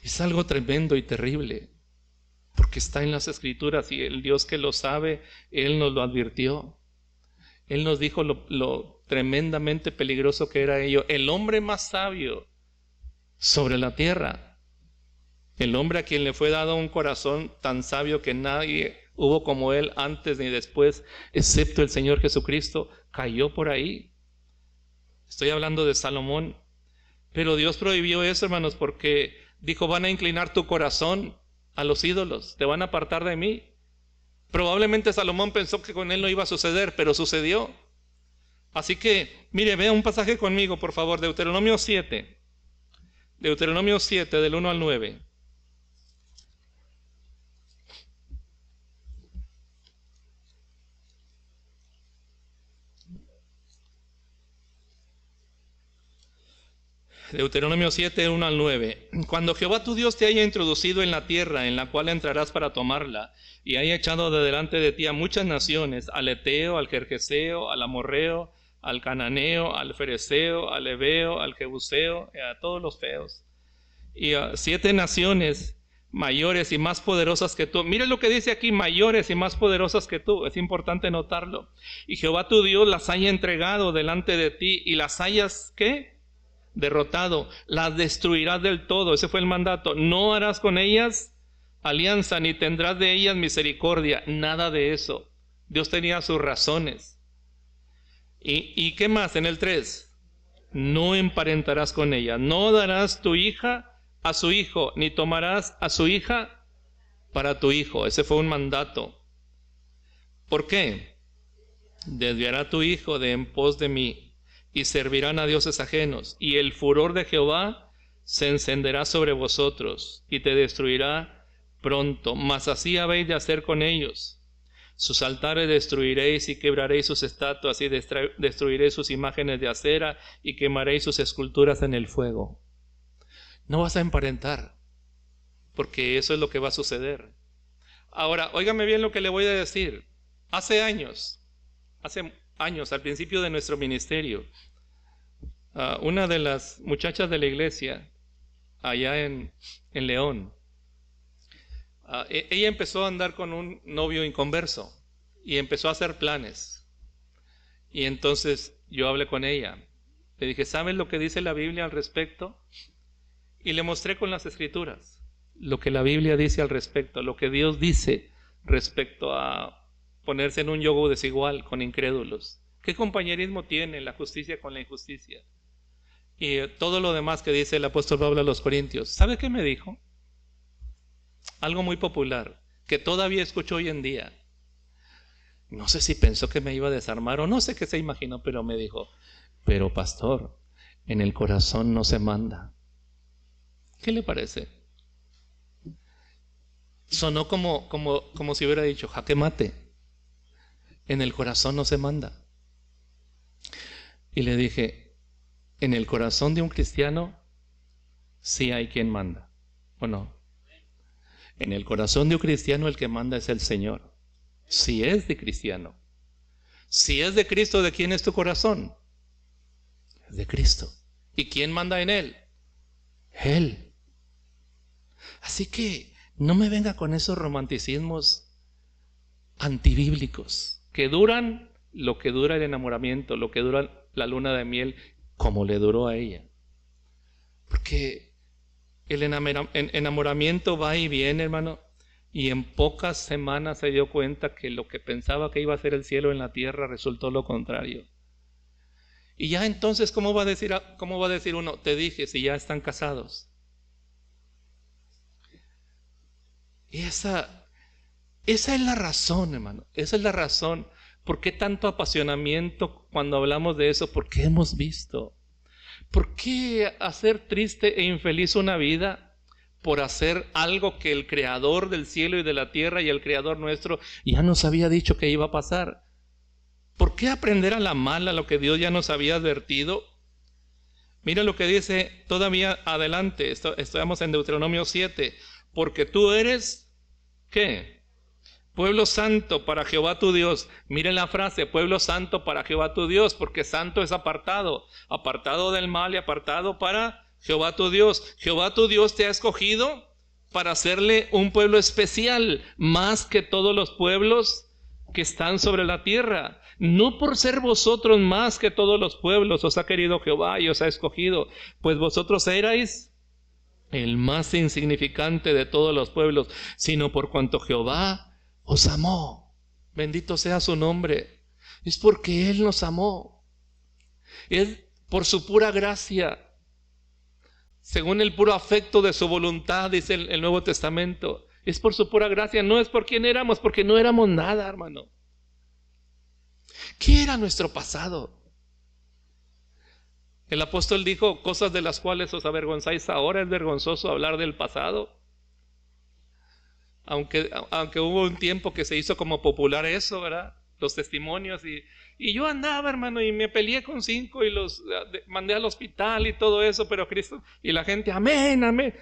Es algo tremendo y terrible. Porque está en las Escrituras y el Dios que lo sabe, Él nos lo advirtió. Él nos dijo lo tremendamente peligroso que era ello. El hombre más sabio sobre la tierra, el hombre a quien le fue dado un corazón tan sabio que nadie hubo como él antes ni después, excepto el Señor Jesucristo, cayó por ahí. Estoy hablando de Salomón. Pero Dios prohibió eso, hermanos, porque dijo: van a inclinar tu corazón a los ídolos, te van a apartar de mí. Probablemente Salomón pensó que con él no iba a suceder, pero sucedió. Así que, mire, vea un pasaje conmigo, por favor, Deuteronomio 7. Deuteronomio 7, del 1 al 9. Deuteronomio 7, 1 al 9. Cuando Jehová tu Dios te haya introducido en la tierra en la cual entrarás para tomarla, y haya echado de delante de ti a muchas naciones, al Eteo, al Gergeseo, al Amorreo, al Cananeo, al Fereceo, al Heveo, al Jebuseo, a todos los feos, y a 7 naciones mayores y más poderosas que tú. Mire lo que dice aquí: mayores y más poderosas que tú. Es importante notarlo. Y Jehová tu Dios las haya entregado delante de ti y las hayas, ¿qué? Derrotado, las destruirás del todo. Ese fue el mandato. No harás con ellas alianza, ni tendrás de ellas misericordia. Nada de eso. Dios tenía sus razones. ¿Y qué más? En el 3, no emparentarás con ellas. No darás tu hija a su hijo, ni tomarás a su hija para tu hijo. Ese fue un mandato. ¿Por qué? Desviará tu hijo de en pos de mí, y servirán a dioses ajenos, y el furor de Jehová se encenderá sobre vosotros, y te destruirá pronto. Mas así habéis de hacer con ellos. Sus altares destruiréis y quebraréis sus estatuas, y destruiréis sus imágenes de acera, y quemaréis sus esculturas en el fuego. No vas a emparentar, porque eso es lo que va a suceder. Ahora, óigame bien lo que le voy a decir. Hace años, al principio de nuestro ministerio, una de las muchachas de la iglesia, allá en León, ella empezó a andar con un novio inconverso y empezó a hacer planes. Y entonces yo hablé con ella. Le dije, ¿sabes lo que dice la Biblia al respecto? Y le mostré con las escrituras lo que la Biblia dice al respecto, lo que Dios dice respecto a ponerse en un yugo desigual con incrédulos. ¿Qué compañerismo tiene la justicia con la injusticia? Y todo lo demás que dice el apóstol Pablo a los Corintios. ¿Sabe qué me dijo? Algo muy popular, que todavía escucho hoy en día. No sé si pensó que me iba a desarmar o no sé qué se imaginó, pero me dijo, pero pastor, en el corazón no se manda. ¿Qué le parece? Sonó como si hubiera dicho, jaque mate. En el corazón no se manda. Y le dije, en el corazón de un cristiano sí hay quien manda, ¿o no? En el corazón de un cristiano el que manda es el Señor. Si es de cristiano. Si es de Cristo, ¿de quién es tu corazón? Es de Cristo. ¿Y quién manda en él? Él. Así que no me venga con esos romanticismos antibíblicos que duran lo que dura el enamoramiento, lo que dura la luna de miel, como le duró a ella. Porque el enamoramiento va y viene, hermano, y en pocas semanas se dio cuenta que lo que pensaba que iba a ser el cielo en la tierra resultó lo contrario. Y ya entonces, ¿cómo va a decir uno? Te dije, si ya están casados. Y esa es la razón, hermano. Esa es la razón. ¿Por qué tanto apasionamiento cuando hablamos de eso? Porque hemos visto. ¿Por qué hacer triste e infeliz una vida por hacer algo que el Creador del cielo y de la tierra y el Creador nuestro ya nos había dicho que iba a pasar? ¿Por qué aprender a la mala lo que Dios ya nos había advertido? Mira lo que dice todavía adelante. Estamos en Deuteronomio 7. Porque tú eres, ¿qué? Pueblo santo para Jehová tu Dios. Miren la frase, pueblo santo para Jehová tu Dios, porque santo es apartado del mal y apartado para Jehová tu Dios. Jehová tu Dios te ha escogido para hacerle un pueblo especial, más que todos los pueblos que están sobre la tierra. No por ser vosotros más que todos los pueblos os ha querido Jehová y os ha escogido, pues vosotros erais el más insignificante de todos los pueblos, sino por cuanto Jehová os amó. Bendito sea su nombre. Es porque Él nos amó. Es por su pura gracia, según el puro afecto de su voluntad, dice el Nuevo Testamento. Es por su pura gracia, no es por quién éramos, porque no éramos nada, hermano. ¿Qué era nuestro pasado? El apóstol dijo, cosas de las cuales os avergonzáis ahora, es vergonzoso hablar del pasado. Aunque hubo un tiempo que se hizo como popular eso, ¿verdad? Los testimonios. Y yo andaba, hermano, y me peleé con 5 y los mandé al hospital y todo eso, pero Cristo, y la gente, amén, amén.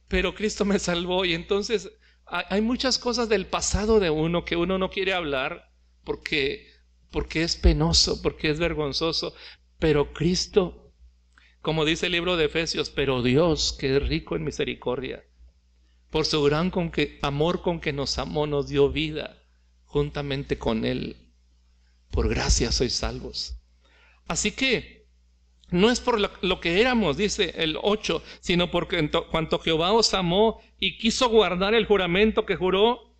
Pero Cristo me salvó. Y entonces hay muchas cosas del pasado de uno que uno no quiere hablar porque es penoso, porque es vergonzoso. Pero Cristo, como dice el libro de Efesios, pero Dios, que es rico en misericordia, por su gran amor con que nos amó, nos dio vida juntamente con Él. Por gracia sois salvos. Así que no es por lo que éramos, dice el 8, sino porque cuanto Jehová os amó y quiso guardar el juramento que juró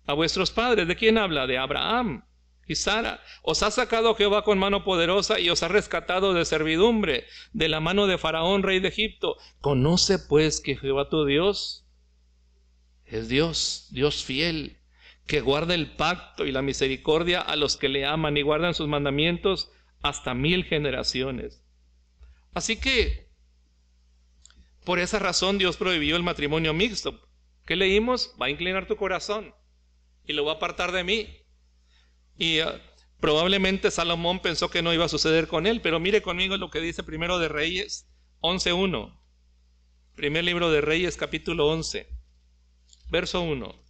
a vuestros padres. ¿De quién habla? De Abraham y Sara. Os ha sacado Jehová con mano poderosa y os ha rescatado de servidumbre, de la mano de Faraón, rey de Egipto. Conoce pues que Jehová tu Dios es Dios, Dios fiel, que guarda el pacto y la misericordia a los que le aman y guardan sus mandamientos hasta 1000 generaciones. Así que, por esa razón Dios prohibió el matrimonio mixto. ¿Qué leímos? Va a inclinar tu corazón y lo va a apartar de mí. Y probablemente Salomón pensó que no iba a suceder con él, pero mire conmigo lo que dice Primero de Reyes 11:1. Primer libro de Reyes, capítulo 11, verso 1.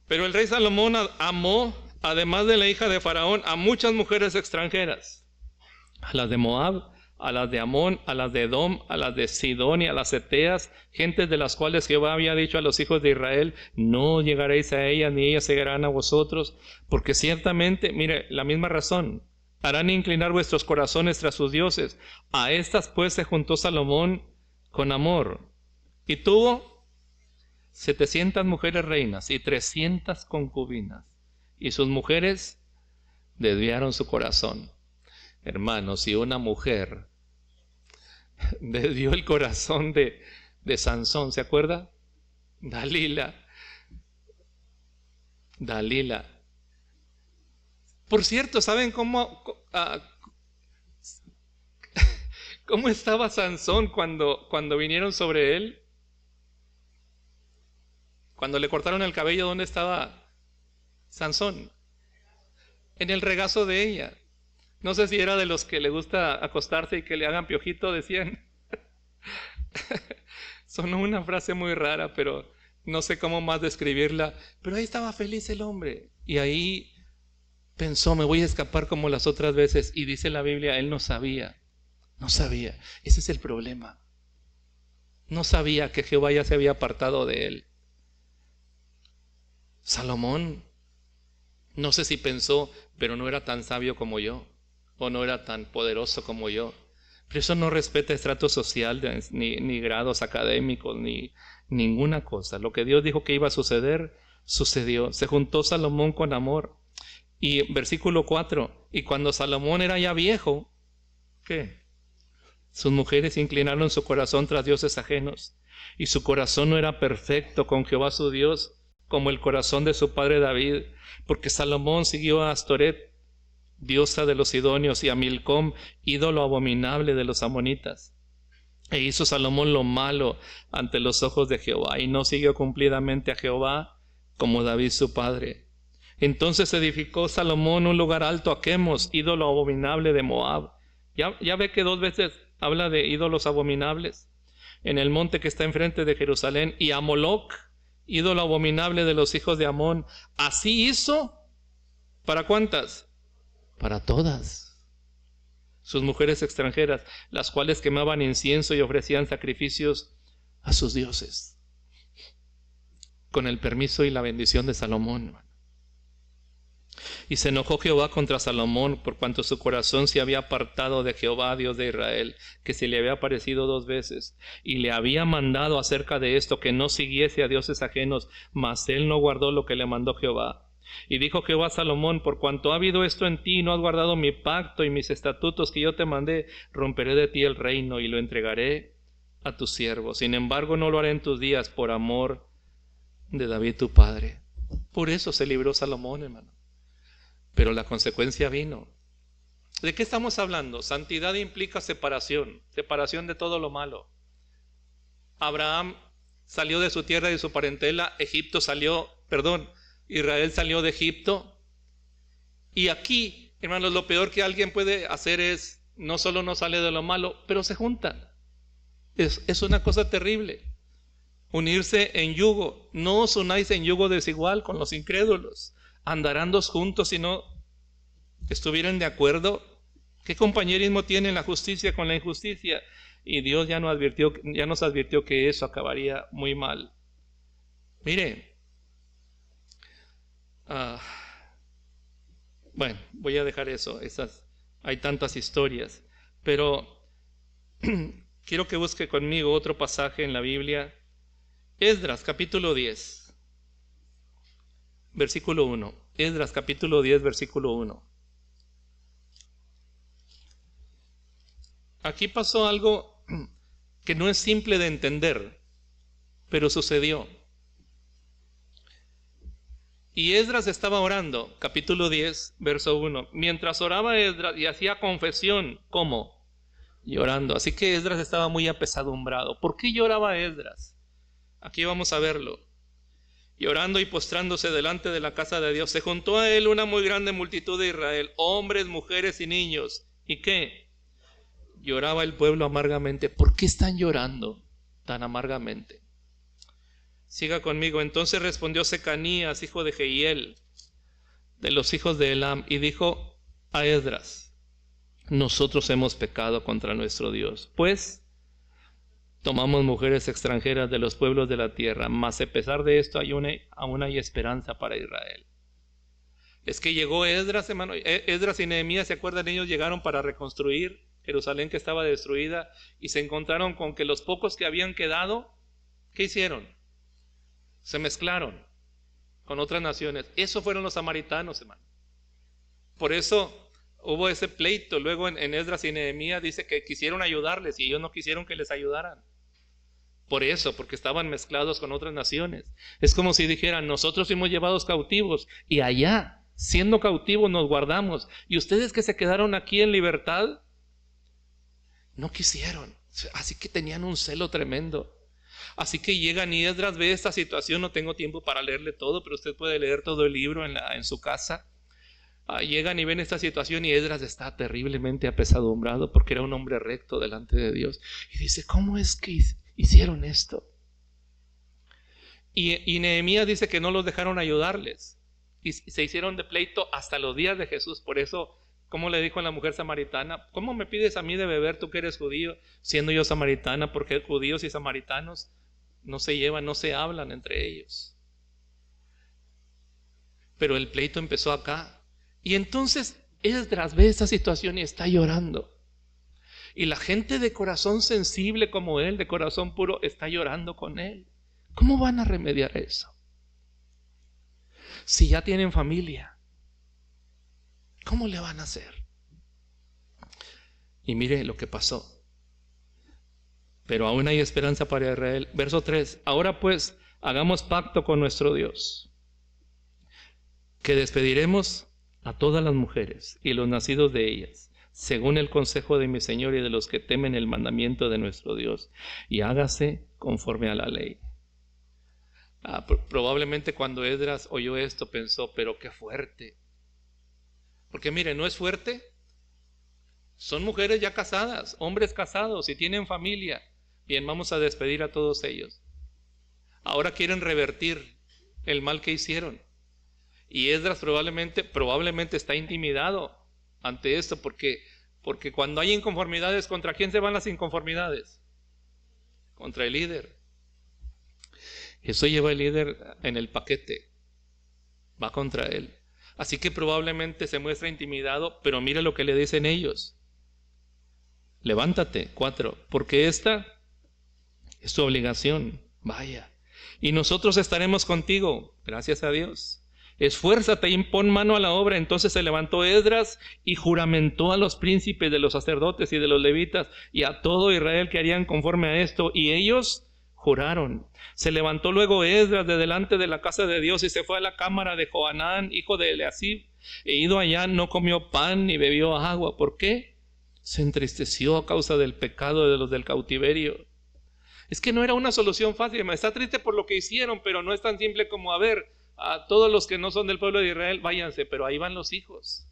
Pero el rey Salomón amó, además de la hija de Faraón, a muchas mujeres extranjeras, a las de Moab, a las de Amón, a las de Edom, a las de Sidón y a las Eteas, gentes de las cuales Jehová había dicho a los hijos de Israel: no llegaréis a ellas, ni ellas llegarán a vosotros, porque ciertamente, mire, la misma razón, harán inclinar vuestros corazones tras sus dioses. A estas pues se juntó Salomón con amor, y tuvo 700 mujeres reinas y 300 concubinas, y sus mujeres desviaron su corazón. Hermanos, si una mujer desvió el corazón de Sansón, ¿se acuerda? Dalila. Por cierto, ¿saben cómo estaba Sansón cuando vinieron sobre él? Cuando le cortaron el cabello, ¿dónde estaba Sansón? En el regazo de ella. No sé si era de los que le gusta acostarse y que le hagan piojito, decían. Sonó una frase muy rara, pero no sé cómo más describirla. Pero ahí estaba feliz el hombre. Y ahí pensó: me voy a escapar como las otras veces. Y dice la Biblia, él no sabía. Ese es el problema. No sabía que Jehová ya se había apartado de él. Salomón, no sé si pensó, pero no era tan sabio como yo, o no era tan poderoso como yo. Pero eso no respeta estrato social, ni grados académicos, ni ninguna cosa. Lo que Dios dijo que iba a suceder, sucedió. Se juntó Salomón con amor. Y versículo 4, y cuando Salomón era ya viejo, ¿qué? Sus mujeres inclinaron su corazón tras dioses ajenos, y su corazón no era perfecto con Jehová su Dios, como el corazón de su padre David, porque Salomón siguió a Astoret, diosa de los sidonios, y a Milcom, ídolo abominable de los amonitas. E hizo Salomón lo malo ante los ojos de Jehová, y no siguió cumplidamente a Jehová como David su padre. Entonces edificó Salomón un lugar alto a Quemos, ídolo abominable de Moab. Ya ve que 2 veces habla de ídolos abominables en el monte que está enfrente de Jerusalén, y a Moloc, ídolo abominable de los hijos de Amón. Así hizo, ¿para cuántas? Para todas sus mujeres extranjeras, las cuales quemaban incienso y ofrecían sacrificios a sus dioses, con el permiso y la bendición de Salomón. Y se enojó Jehová contra Salomón, por cuanto su corazón se había apartado de Jehová, Dios de Israel, que se le había aparecido 2 veces, y le había mandado acerca de esto que no siguiese a dioses ajenos, mas él no guardó lo que le mandó Jehová. Y dijo Jehová a Salomón: por cuanto ha habido esto en ti, y no has guardado mi pacto y mis estatutos que yo te mandé, romperé de ti el reino y lo entregaré a tus siervos. Sin embargo, no lo haré en tus días, por amor de David tu padre. Por eso se libró Salomón, hermano. Pero la consecuencia vino. ¿De qué estamos hablando? Santidad implica separación de todo lo malo. Abraham salió de su tierra y de su parentela, Israel salió de Egipto. Y aquí, hermanos, lo peor que alguien puede hacer es, no solo no sale de lo malo, pero se junta. Es una cosa terrible. Unirse en yugo. No os unáis en yugo desigual con los incrédulos. ¿Andarán 2 juntos si no estuvieran de acuerdo? ¿Qué compañerismo tiene la justicia con la injusticia? Y Dios ya nos advirtió que eso acabaría muy mal. Mire, bueno, voy a dejar eso. Hay tantas historias, pero quiero que busque conmigo otro pasaje en la Biblia. Esdras, capítulo 10. Versículo 1. Esdras capítulo 10, versículo 1. Aquí pasó algo que no es simple de entender, pero sucedió. Y Esdras estaba orando, capítulo 10, verso 1. Mientras oraba Esdras y hacía confesión, ¿cómo? Llorando. Así que Esdras estaba muy apesadumbrado. ¿Por qué lloraba Esdras? Aquí vamos a verlo. Llorando y postrándose delante de la casa de Dios, se juntó a él una muy grande multitud de Israel, hombres, mujeres y niños. ¿Y qué? Lloraba el pueblo amargamente. ¿Por qué están llorando tan amargamente? Siga conmigo. Entonces respondió Secanías, hijo de Jehiel, de los hijos de Elam, y dijo a Esdras: nosotros hemos pecado contra nuestro Dios, pues tomamos mujeres extranjeras de los pueblos de la tierra, mas a pesar de esto aún hay esperanza para Israel. Es que llegó Esdras, hermano. Esdras y Nehemías, ¿se acuerdan? Ellos llegaron para reconstruir Jerusalén, que estaba destruida, y se encontraron con que los pocos que habían quedado, ¿qué hicieron? Se mezclaron con otras naciones. Eso fueron los samaritanos, hermano. Por eso hubo ese pleito. Luego en Esdras y Nehemías dice que quisieron ayudarles y ellos no quisieron que les ayudaran. Por eso, porque estaban mezclados con otras naciones. Es como si dijeran: nosotros fuimos llevados cautivos y allá, siendo cautivos, nos guardamos, y ustedes que se quedaron aquí en libertad no quisieron. Así que tenían un celo tremendo. Así que llegan y Esdras ve esta situación. No tengo tiempo para leerle todo, pero usted puede leer todo el libro en su casa. Llegan y ven esta situación, y Esdras está terriblemente apesadumbrado porque era un hombre recto delante de Dios. Y dice: ¿cómo es que hicieron esto? Y Nehemías dice que no los dejaron ayudarles. Y se hicieron de pleito hasta los días de Jesús. Por eso, ¿cómo le dijo a la mujer samaritana? ¿Cómo me pides a mí de beber, tú que eres judío, siendo yo samaritana? Porque judíos y samaritanos no se llevan, no se hablan entre ellos. Pero el pleito empezó acá. Y entonces Esdras ve esta situación y está llorando. Y la gente de corazón sensible como él, de corazón puro, está llorando con él. ¿Cómo van a remediar eso? Si ya tienen familia, ¿cómo le van a hacer? Y mire lo que pasó. Pero aún hay esperanza para Israel. Verso 3. Ahora pues, hagamos pacto con nuestro Dios, que despediremos a todas las mujeres y los nacidos de ellas, según el consejo de mi Señor y de los que temen el mandamiento de nuestro Dios, y hágase conforme a la ley. Probablemente cuando Esdras oyó esto pensó: pero qué fuerte. Porque mire, no es fuerte. Son mujeres ya casadas, hombres casados y tienen familia. Bien, vamos a despedir a todos ellos. Ahora quieren revertir el mal que hicieron. Y Esdras probablemente está intimidado ante esto, porque cuando hay inconformidades, ¿contra quién se van las inconformidades? Contra el líder. Eso lleva el líder en el paquete, va contra él. Así que probablemente se muestra intimidado, pero mire lo que le dicen ellos: levántate, 4, porque esta es tu obligación, vaya, y nosotros estaremos contigo, gracias a Dios. Esfuérzate y pon mano a la obra. Entonces se levantó Esdras y juramentó a los príncipes de los sacerdotes y de los levitas y a todo Israel que harían conforme a esto, y ellos juraron. Se levantó luego Esdras de delante de la casa de Dios y se fue a la cámara de Johanán, hijo de Eliasib, e ido allá no comió pan ni bebió agua. ¿Por qué? Se entristeció a causa del pecado de los del cautiverio. Es que no era una solución fácil. Está triste por lo que hicieron, pero no es tan simple como: a ver, a todos los que no son del pueblo de Israel, váyanse. Pero ahí van los hijos.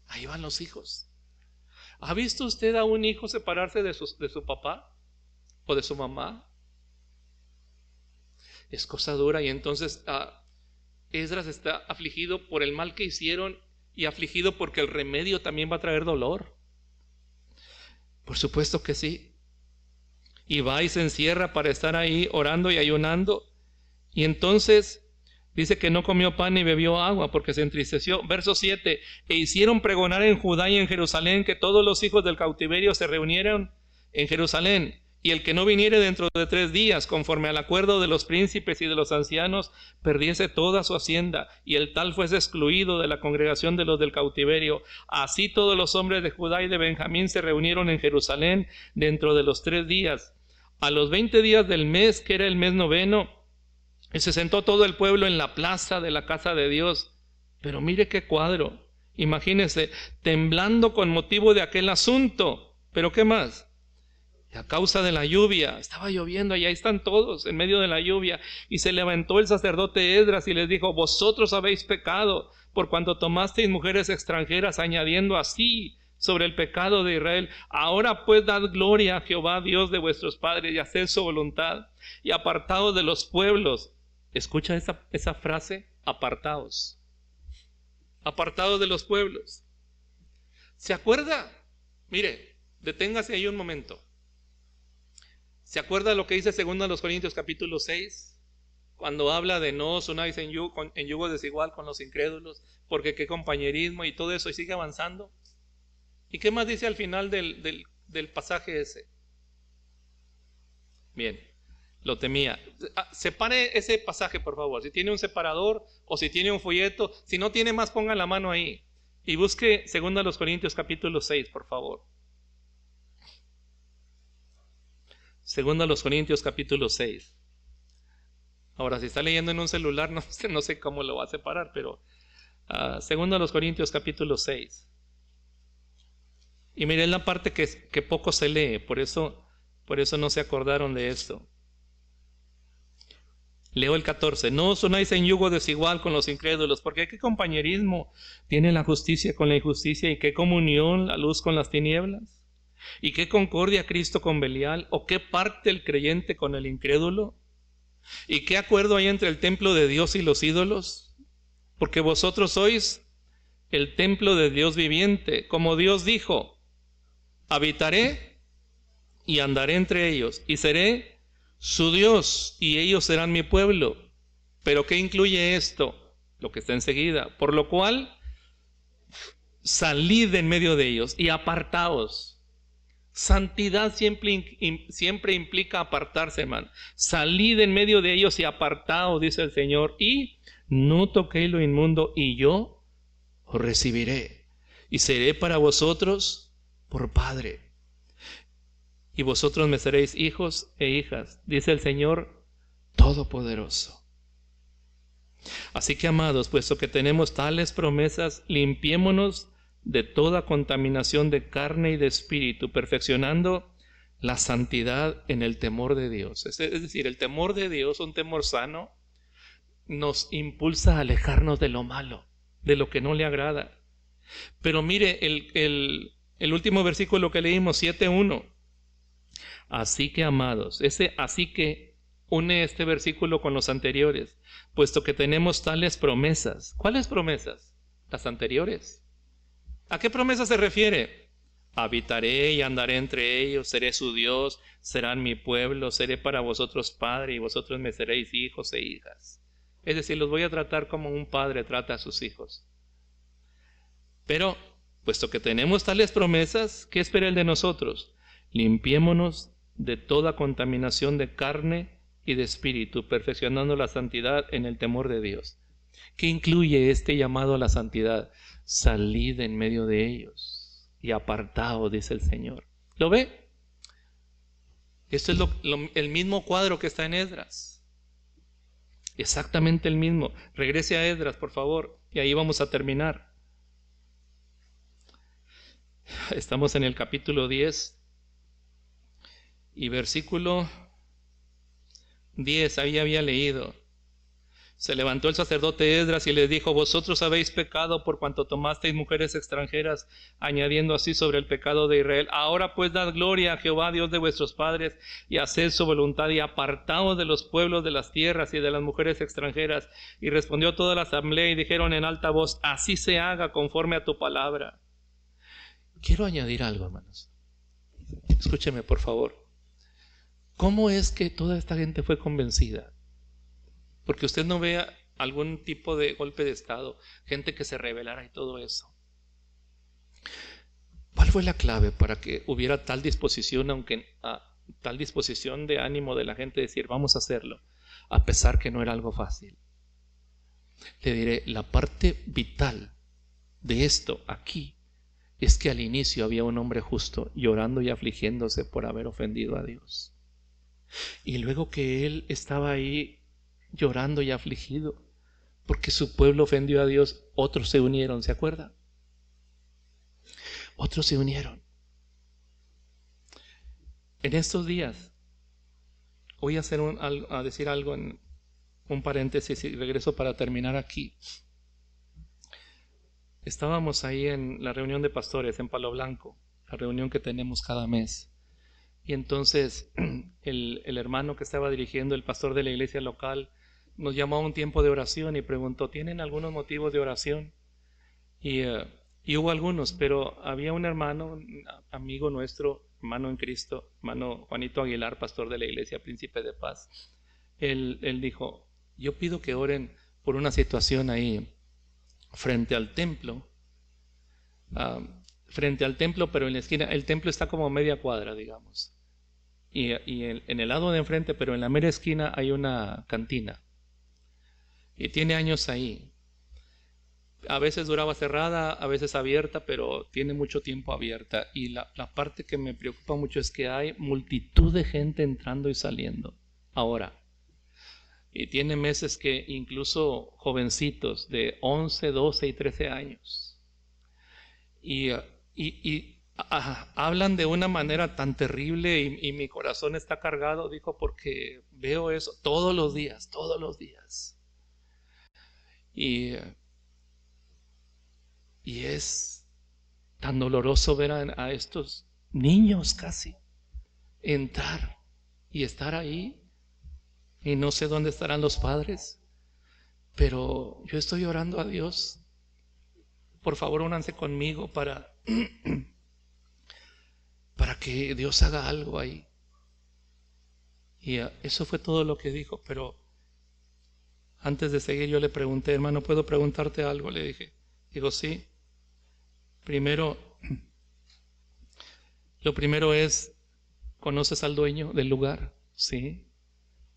Ahí van los hijos. ¿Ha visto usted a un hijo separarse de su papá o de su mamá? Es cosa dura. Y entonces Esdras está afligido por el mal que hicieron y afligido porque el remedio también va a traer dolor. Por supuesto que sí. Y va y se encierra para estar ahí orando y ayunando. Y entonces dice que no comió pan ni bebió agua porque se entristeció. Verso 7. E hicieron pregonar en Judá y en Jerusalén que todos los hijos del cautiverio se reunieran en Jerusalén, y el que no viniere dentro de 3 días, conforme al acuerdo de los príncipes y de los ancianos, perdiese toda su hacienda, y el tal fuese excluido de la congregación de los del cautiverio. Así todos los hombres de Judá y de Benjamín se reunieron en Jerusalén dentro de los 3 días. A los 20 días del mes, que era el mes 9, y se sentó todo el pueblo en la plaza de la casa de Dios. Pero mire qué cuadro. Imagínense, temblando con motivo de aquel asunto. ¿Pero qué más? A causa de la lluvia. Estaba lloviendo y ahí están todos en medio de la lluvia. Y se levantó el sacerdote Esdras y les dijo: vosotros habéis pecado por cuanto tomasteis mujeres extranjeras, añadiendo así sobre el pecado de Israel. Ahora pues dad gloria a Jehová, Dios de vuestros padres, y haced su voluntad, y apartaos de los pueblos. Escucha esa frase, apartaos. Apartados de los pueblos. ¿Se acuerda? Mire, deténgase ahí un momento. ¿Se acuerda lo que dice 2 Corintios capítulo 6? Cuando habla de no os unáis en yugo desigual con los incrédulos, porque qué compañerismo y todo eso, y sigue avanzando. ¿Y qué más dice al final del pasaje ese? Bien, lo temía. Separe ese pasaje, por favor. Si tiene un separador o si tiene un folleto, si no tiene más, ponga la mano ahí. Y busque 2 Corintios capítulo 6, por favor. 2 Corintios capítulo 6. Ahora, si está leyendo en un celular, no sé cómo lo va a separar, pero 2 Corintios capítulo 6. Y miren la parte que poco se lee, por eso no se acordaron de esto. Leo el 14. No os unáis en yugo desigual con los incrédulos, porque qué compañerismo tiene la justicia con la injusticia, y qué comunión la luz con las tinieblas, y qué concordia Cristo con Belial, o qué parte el creyente con el incrédulo, y qué acuerdo hay entre el templo de Dios y los ídolos, porque vosotros sois el templo de Dios viviente, como Dios dijo: habitaré y andaré entre ellos, y seré su Dios, y ellos serán mi pueblo. Pero ¿qué incluye esto? Lo que está enseguida. Por lo cual, salid en medio de ellos y apartaos. Santidad siempre implica apartarse, hermano. Salid en medio de ellos y apartaos, dice el Señor, y no toquéis lo inmundo, y yo os recibiré, y seré para vosotros por Padre, y vosotros me seréis hijos e hijas, dice el Señor Todopoderoso. Así que, amados, puesto que tenemos tales promesas, limpiémonos de toda contaminación de carne y de espíritu, perfeccionando la santidad en el temor de Dios. Es decir, el temor de Dios, un temor sano, nos impulsa a alejarnos de lo malo, de lo que no le agrada. Pero mire el último versículo que leímos, 7:1. Así que, amados, así que une este versículo con los anteriores, puesto que tenemos tales promesas. ¿Cuáles promesas? Las anteriores. ¿A qué promesa se refiere? Habitaré y andaré entre ellos, seré su Dios, serán mi pueblo, seré para vosotros padre, y vosotros me seréis hijos e hijas. Es decir, los voy a tratar como un padre trata a sus hijos. Pero, puesto que tenemos tales promesas, ¿qué espera Él de nosotros? Limpiémonos de toda contaminación de carne y de espíritu, perfeccionando la santidad en el temor de Dios. ¿Qué incluye este llamado a la santidad? Salid en medio de ellos y apartaos, dice el Señor. ¿Lo ve? Esto es el mismo cuadro que está en Esdras. Exactamente el mismo. Regrese a Esdras, por favor, y ahí vamos a terminar. Estamos en el capítulo 10 y versículo 10, ahí había leído. Se levantó el sacerdote Esdras y les dijo: vosotros habéis pecado por cuanto tomasteis mujeres extranjeras, añadiendo así sobre el pecado de Israel. Ahora pues dad gloria a Jehová, Dios de vuestros padres, y haced su voluntad, y apartaos de los pueblos de las tierras y de las mujeres extranjeras. Y respondió toda la asamblea y dijeron en alta voz: así se haga conforme a tu palabra. Quiero añadir algo, hermanos. Escúcheme, por favor. ¿Cómo es que toda esta gente fue convencida? Porque usted no vea algún tipo de golpe de estado, gente que se rebelara y todo eso. ¿Cuál fue la clave para que hubiera tal disposición, tal disposición de ánimo de la gente de decir vamos a hacerlo, a pesar que no era algo fácil? Le diré, la parte vital de esto aquí es que al inicio había un hombre justo llorando y afligiéndose por haber ofendido a Dios. Y luego que él estaba ahí llorando y afligido porque su pueblo ofendió a Dios, otros se unieron, ¿se acuerda? Otros se unieron. En estos días voy a decir algo en un paréntesis y regreso para terminar aquí. estábamos ahí en la reunión de pastores en Palo Blanco, la reunión que tenemos cada mes. Y entonces el hermano que estaba dirigiendo, el pastor de la iglesia local, nos llamó a un tiempo de oración y preguntó, ¿tienen algunos motivos de oración? Y hubo algunos, pero había un hermano, un amigo nuestro, hermano en Cristo, hermano Juanito Aguilar, pastor de la iglesia Príncipe de Paz. Él dijo, yo pido que oren por una situación ahí frente al templo, pero en la esquina. El templo está como media cuadra, digamos, y en el lado de enfrente, pero en la mera esquina hay una cantina, y tiene años ahí. A veces duraba cerrada, a veces abierta, pero tiene mucho tiempo abierta. Y la parte que me preocupa mucho es que hay multitud de gente entrando y saliendo ahora. Y tiene meses que incluso jovencitos de 11, 12 y 13 años. Y hablan de una manera tan terrible y mi corazón está cargado, dijo, porque veo eso todos los días, todos los días. Y es tan doloroso ver a estos niños casi entrar y estar ahí, y no sé dónde estarán los padres, pero yo estoy orando a Dios. Por favor, únanse conmigo para que Dios haga algo ahí. Y eso fue todo lo que dijo. Pero antes de seguir yo le pregunté, hermano, ¿puedo preguntarte algo? Le dije. Digo, sí. Lo primero es, ¿conoces al dueño del lugar? Sí.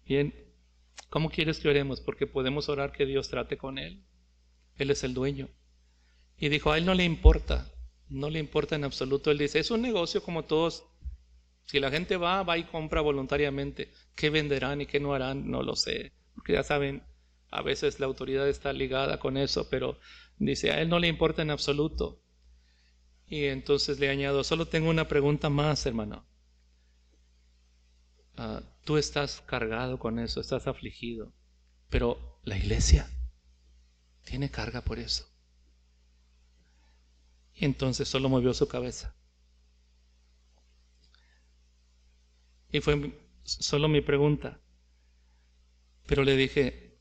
Bien. ¿Cómo quieres que oremos? Porque podemos orar que Dios trate con él. Él es el dueño. Y dijo, a él no le importa en absoluto. Él dice, es un negocio como todos. Si la gente va y compra voluntariamente. ¿Qué venderán y qué no harán? No lo sé. Porque ya saben, a veces la autoridad está ligada con eso, pero dice, a él no le importa en absoluto. Y entonces le añado, solo tengo una pregunta más, hermano. Tú estás cargado con eso, estás afligido, pero la iglesia tiene carga por eso. Y entonces solo movió su cabeza. Y fue solo mi pregunta. Pero le dije,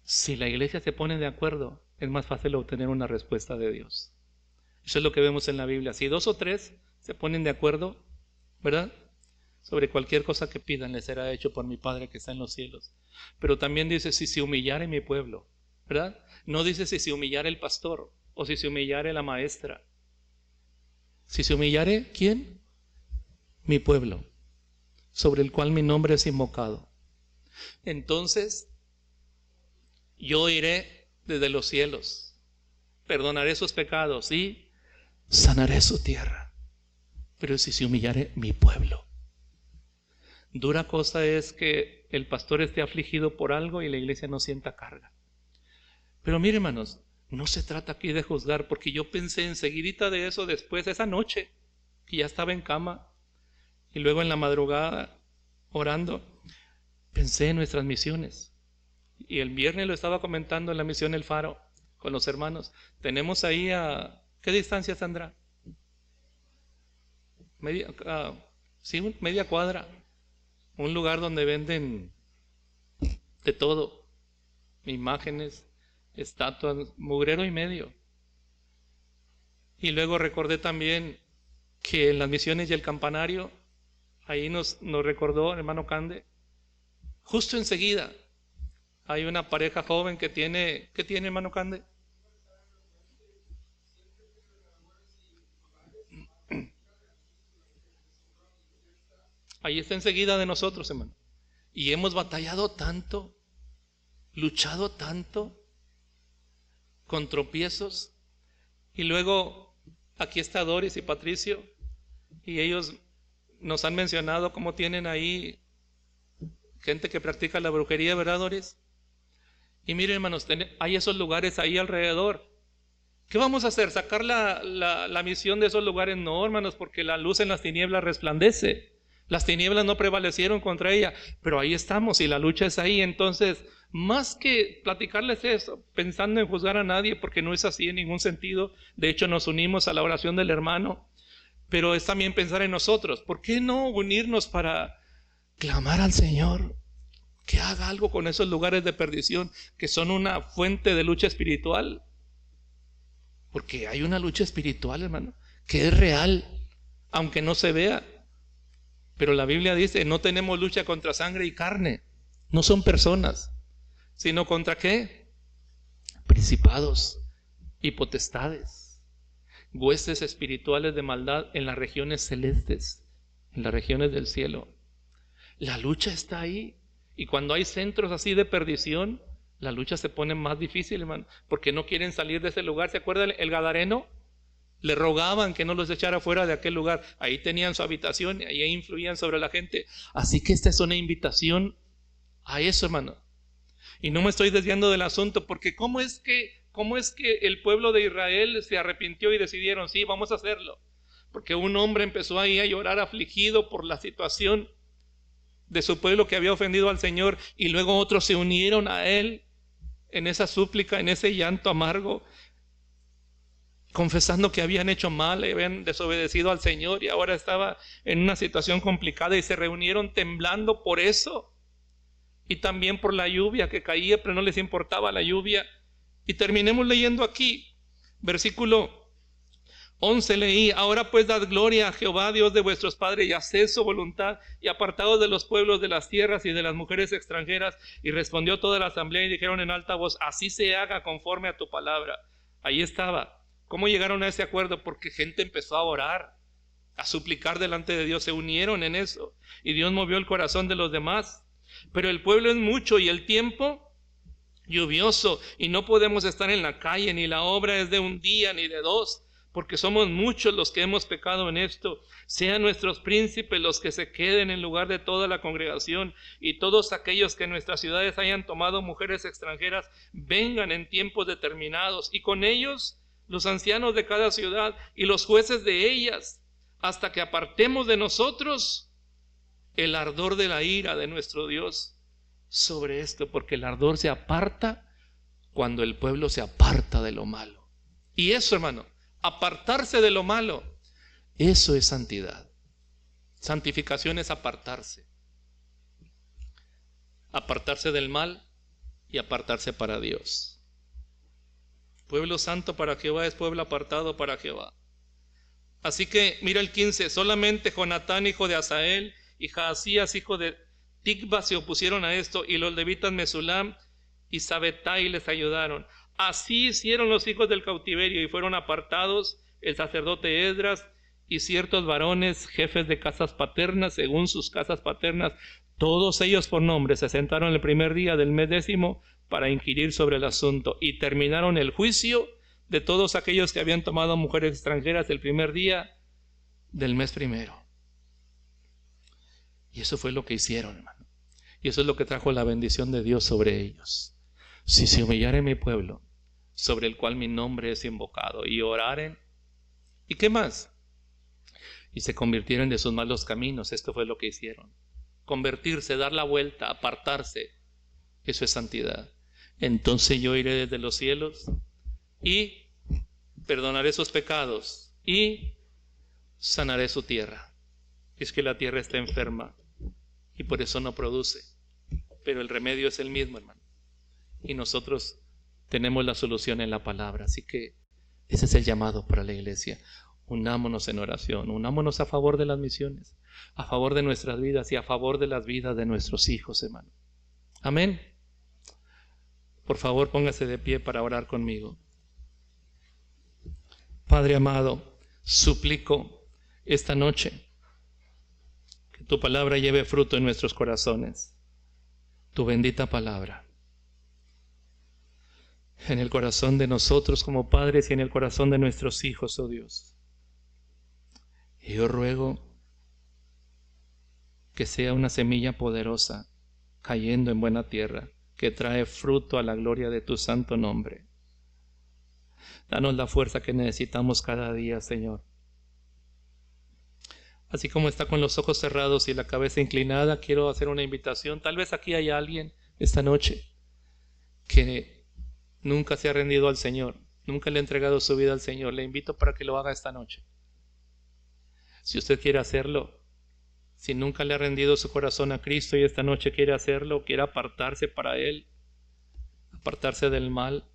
si la iglesia se pone de acuerdo, es más fácil obtener una respuesta de Dios. Eso es lo que vemos en la Biblia. Si 2 o 3 se ponen de acuerdo, ¿verdad? Sobre cualquier cosa que pidan, les será hecho por mi Padre que está en los cielos. Pero también dice, si se humillare mi pueblo, ¿verdad? No dice si se humillare el pastor o si se humillare la maestra. Si se humillare, ¿quién? Mi pueblo, sobre el cual mi nombre es invocado. Entonces, yo iré desde los cielos, perdonaré sus pecados y sanaré su tierra. Pero si se humillare mi pueblo. Dura cosa es que el pastor esté afligido por algo y la iglesia no sienta carga. Pero miren, hermanos, no se trata aquí de juzgar, porque yo pensé enseguidita de eso después, esa noche, que ya estaba en cama, y luego en la madrugada, orando, pensé en nuestras misiones. Y el viernes lo estaba comentando en la misión El Faro, con los hermanos. Tenemos ahí ¿qué distancia tendrá? Media cuadra. Un lugar donde venden de todo, imágenes, estatuas, mugrero y medio. Y luego recordé también que en las misiones y el campanario, ahí nos recordó el hermano Cande, justo enseguida hay una pareja joven que tiene, ¿qué tiene, hermano Cande? Ahí está enseguida de nosotros, hermano. Y hemos batallado tanto, luchado tanto, con tropiezos. Y luego aquí está Doris y Patricio, y ellos nos han mencionado cómo tienen ahí gente que practica la brujería, ¿verdad, Doris? Y miren, hermanos, hay esos lugares ahí alrededor. ¿Qué vamos a hacer? ¿Sacar la misión de esos lugares? No, hermanos, porque la luz en las tinieblas resplandece. Las tinieblas no prevalecieron contra ella, pero ahí estamos y la lucha es ahí. Entonces, más que platicarles eso, pensando en juzgar a nadie, porque no es así en ningún sentido. De hecho, nos unimos a la oración del hermano, pero es también pensar en nosotros. ¿Por qué no unirnos para clamar al Señor que haga algo con esos lugares de perdición que son una fuente de lucha espiritual? Porque hay una lucha espiritual, hermano, que es real, aunque no se vea. Pero la Biblia dice, no tenemos lucha contra sangre y carne. No son personas, sino contra ¿qué? Principados y potestades, huestes espirituales de maldad en las regiones celestes, en las regiones del cielo. La lucha está ahí. Y cuando hay centros así de perdición, la lucha se pone más difícil, hermano, porque no quieren salir de ese lugar. ¿Se acuerdan el Gadareno? Le rogaban que no los echara fuera de aquel lugar. Ahí tenían su habitación y ahí influían sobre la gente. Así que esta es una invitación a eso, hermano. Y no me estoy desviando del asunto, porque ¿cómo es que el pueblo de Israel se arrepintió y decidieron, sí, vamos a hacerlo? Porque un hombre empezó ahí a llorar afligido por la situación de su pueblo que había ofendido al Señor, y luego otros se unieron a él en esa súplica, en ese llanto amargo, confesando que habían hecho mal, habían desobedecido al Señor y ahora estaba en una situación complicada, y se reunieron temblando por eso y también por la lluvia que caía, pero no les importaba la lluvia. Y terminemos leyendo aquí, versículo 11 leí: ahora pues dad gloria a Jehová, Dios de vuestros padres, y haced su voluntad, y apartaos de los pueblos de las tierras y de las mujeres extranjeras. Y respondió toda la asamblea y dijeron en alta voz: así se haga conforme a tu palabra. Ahí estaba. ¿Cómo llegaron a ese acuerdo? Porque gente empezó a orar, a suplicar delante de Dios, se unieron en eso, y Dios movió el corazón de los demás. Pero el pueblo es mucho y el tiempo lluvioso, y no podemos estar en la calle, ni la obra es de un día ni de dos, porque somos muchos los que hemos pecado en esto. Sean nuestros príncipes los que se queden en lugar de toda la congregación, y todos aquellos que en nuestras ciudades hayan tomado mujeres extranjeras vengan en tiempos determinados, y con ellos los ancianos de cada ciudad y los jueces de ellas, hasta que apartemos de nosotros el ardor de la ira de nuestro Dios sobre esto, porque el ardor se aparta cuando el pueblo se aparta de lo malo. Y eso, hermano, apartarse de lo malo, eso es santidad. Santificación es apartarse del mal y apartarse para Dios. Pueblo santo para Jehová es pueblo apartado para Jehová. Así que mira el 15: solamente Jonatán, hijo de Asael, y Jaasías, hijo de Tikva, se opusieron a esto, y los levitas Mesulam y Sabetai les ayudaron. Así hicieron los hijos del cautiverio, y fueron apartados el sacerdote Esdras y ciertos varones, jefes de casas paternas, según sus casas paternas. Todos ellos por nombre se sentaron el primer día del mes 10 para inquirir sobre el asunto, y terminaron el juicio de todos aquellos que habían tomado mujeres extranjeras el primer día del mes 1. Y eso fue lo que hicieron, hermano. Y eso es lo que trajo la bendición de Dios sobre ellos. Si se humillare mi pueblo, sobre el cual mi nombre es invocado, y oraren, ¿y qué más? Y se convirtieron de sus malos caminos. Esto fue lo que hicieron. Convertirse, dar la vuelta, apartarse. Eso es santidad. Entonces yo iré desde los cielos y perdonaré sus pecados y sanaré su tierra. Es que la tierra está enferma y por eso no produce, pero el remedio es el mismo, hermano, y nosotros tenemos la solución en la palabra. Así que ese es el llamado para la iglesia. Unámonos en oración, unámonos a favor de las misiones, a favor de nuestras vidas y a favor de las vidas de nuestros hijos, hermano. Amén. Por favor, póngase de pie para orar conmigo. Padre amado, suplico esta noche que tu palabra lleve fruto en nuestros corazones, tu bendita palabra, en el corazón de nosotros como padres y en el corazón de nuestros hijos, oh Dios. Y yo ruego que sea una semilla poderosa cayendo en buena tierra, que trae fruto a la gloria de tu santo nombre. Danos la fuerza que necesitamos cada día, Señor. Así como está con los ojos cerrados y la cabeza inclinada, quiero hacer una invitación. Tal vez aquí hay alguien esta noche que nunca se ha rendido al Señor, nunca le ha entregado su vida al Señor. Le invito para que lo haga esta noche. Si usted quiere hacerlo, si nunca le ha rendido su corazón a Cristo y esta noche quiere hacerlo, quiere apartarse para Él, apartarse del mal,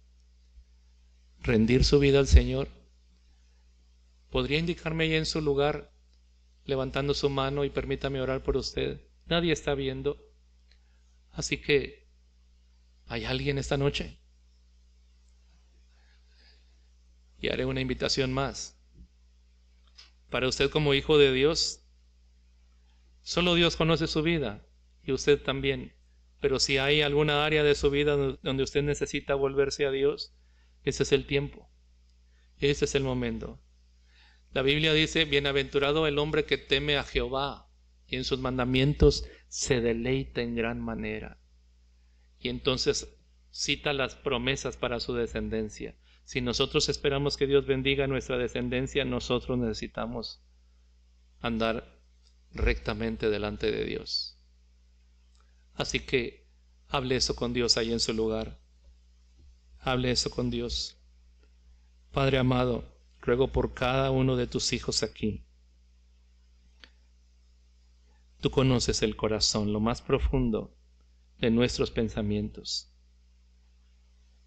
rendir su vida al Señor, ¿podría indicarme ahí en su lugar, levantando su mano, y permítame orar por usted? Nadie está viendo, así que ¿hay alguien esta noche? Y haré una invitación más. Para usted como hijo de Dios, solo Dios conoce su vida y usted también. Pero si hay alguna área de su vida donde usted necesita volverse a Dios, ese es el tiempo, ese es el momento. La Biblia dice: bienaventurado el hombre que teme a Jehová y en sus mandamientos se deleita en gran manera. Y entonces cita las promesas para su descendencia. Si nosotros esperamos que Dios bendiga nuestra descendencia, nosotros necesitamos andar rectamente delante de Dios. Así que hable eso con Dios ahí en su lugar. Hable eso con Dios. Padre amado, ruego por cada uno de tus hijos aquí. Tú conoces el corazón, lo más profundo de nuestros pensamientos.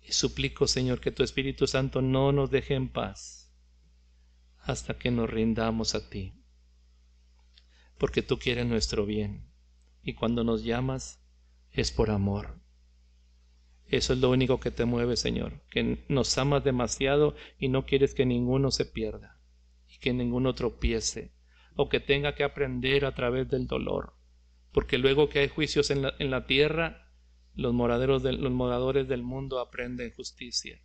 Y suplico, Señor, que tu Espíritu Santo no nos deje en paz hasta que nos rindamos a ti. Porque tú quieres nuestro bien. Y cuando nos llamas es por amor. Eso es lo único que te mueve, Señor, que nos amas demasiado y no quieres que ninguno se pierda y que ninguno tropiece o que tenga que aprender a través del dolor, porque luego que hay juicios en la tierra, los moradores del mundo aprenden justicia.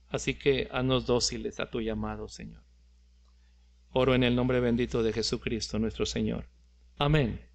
Así que haznos dóciles a tu llamado, Señor. Oro en el nombre bendito de Jesucristo nuestro Señor. Amén.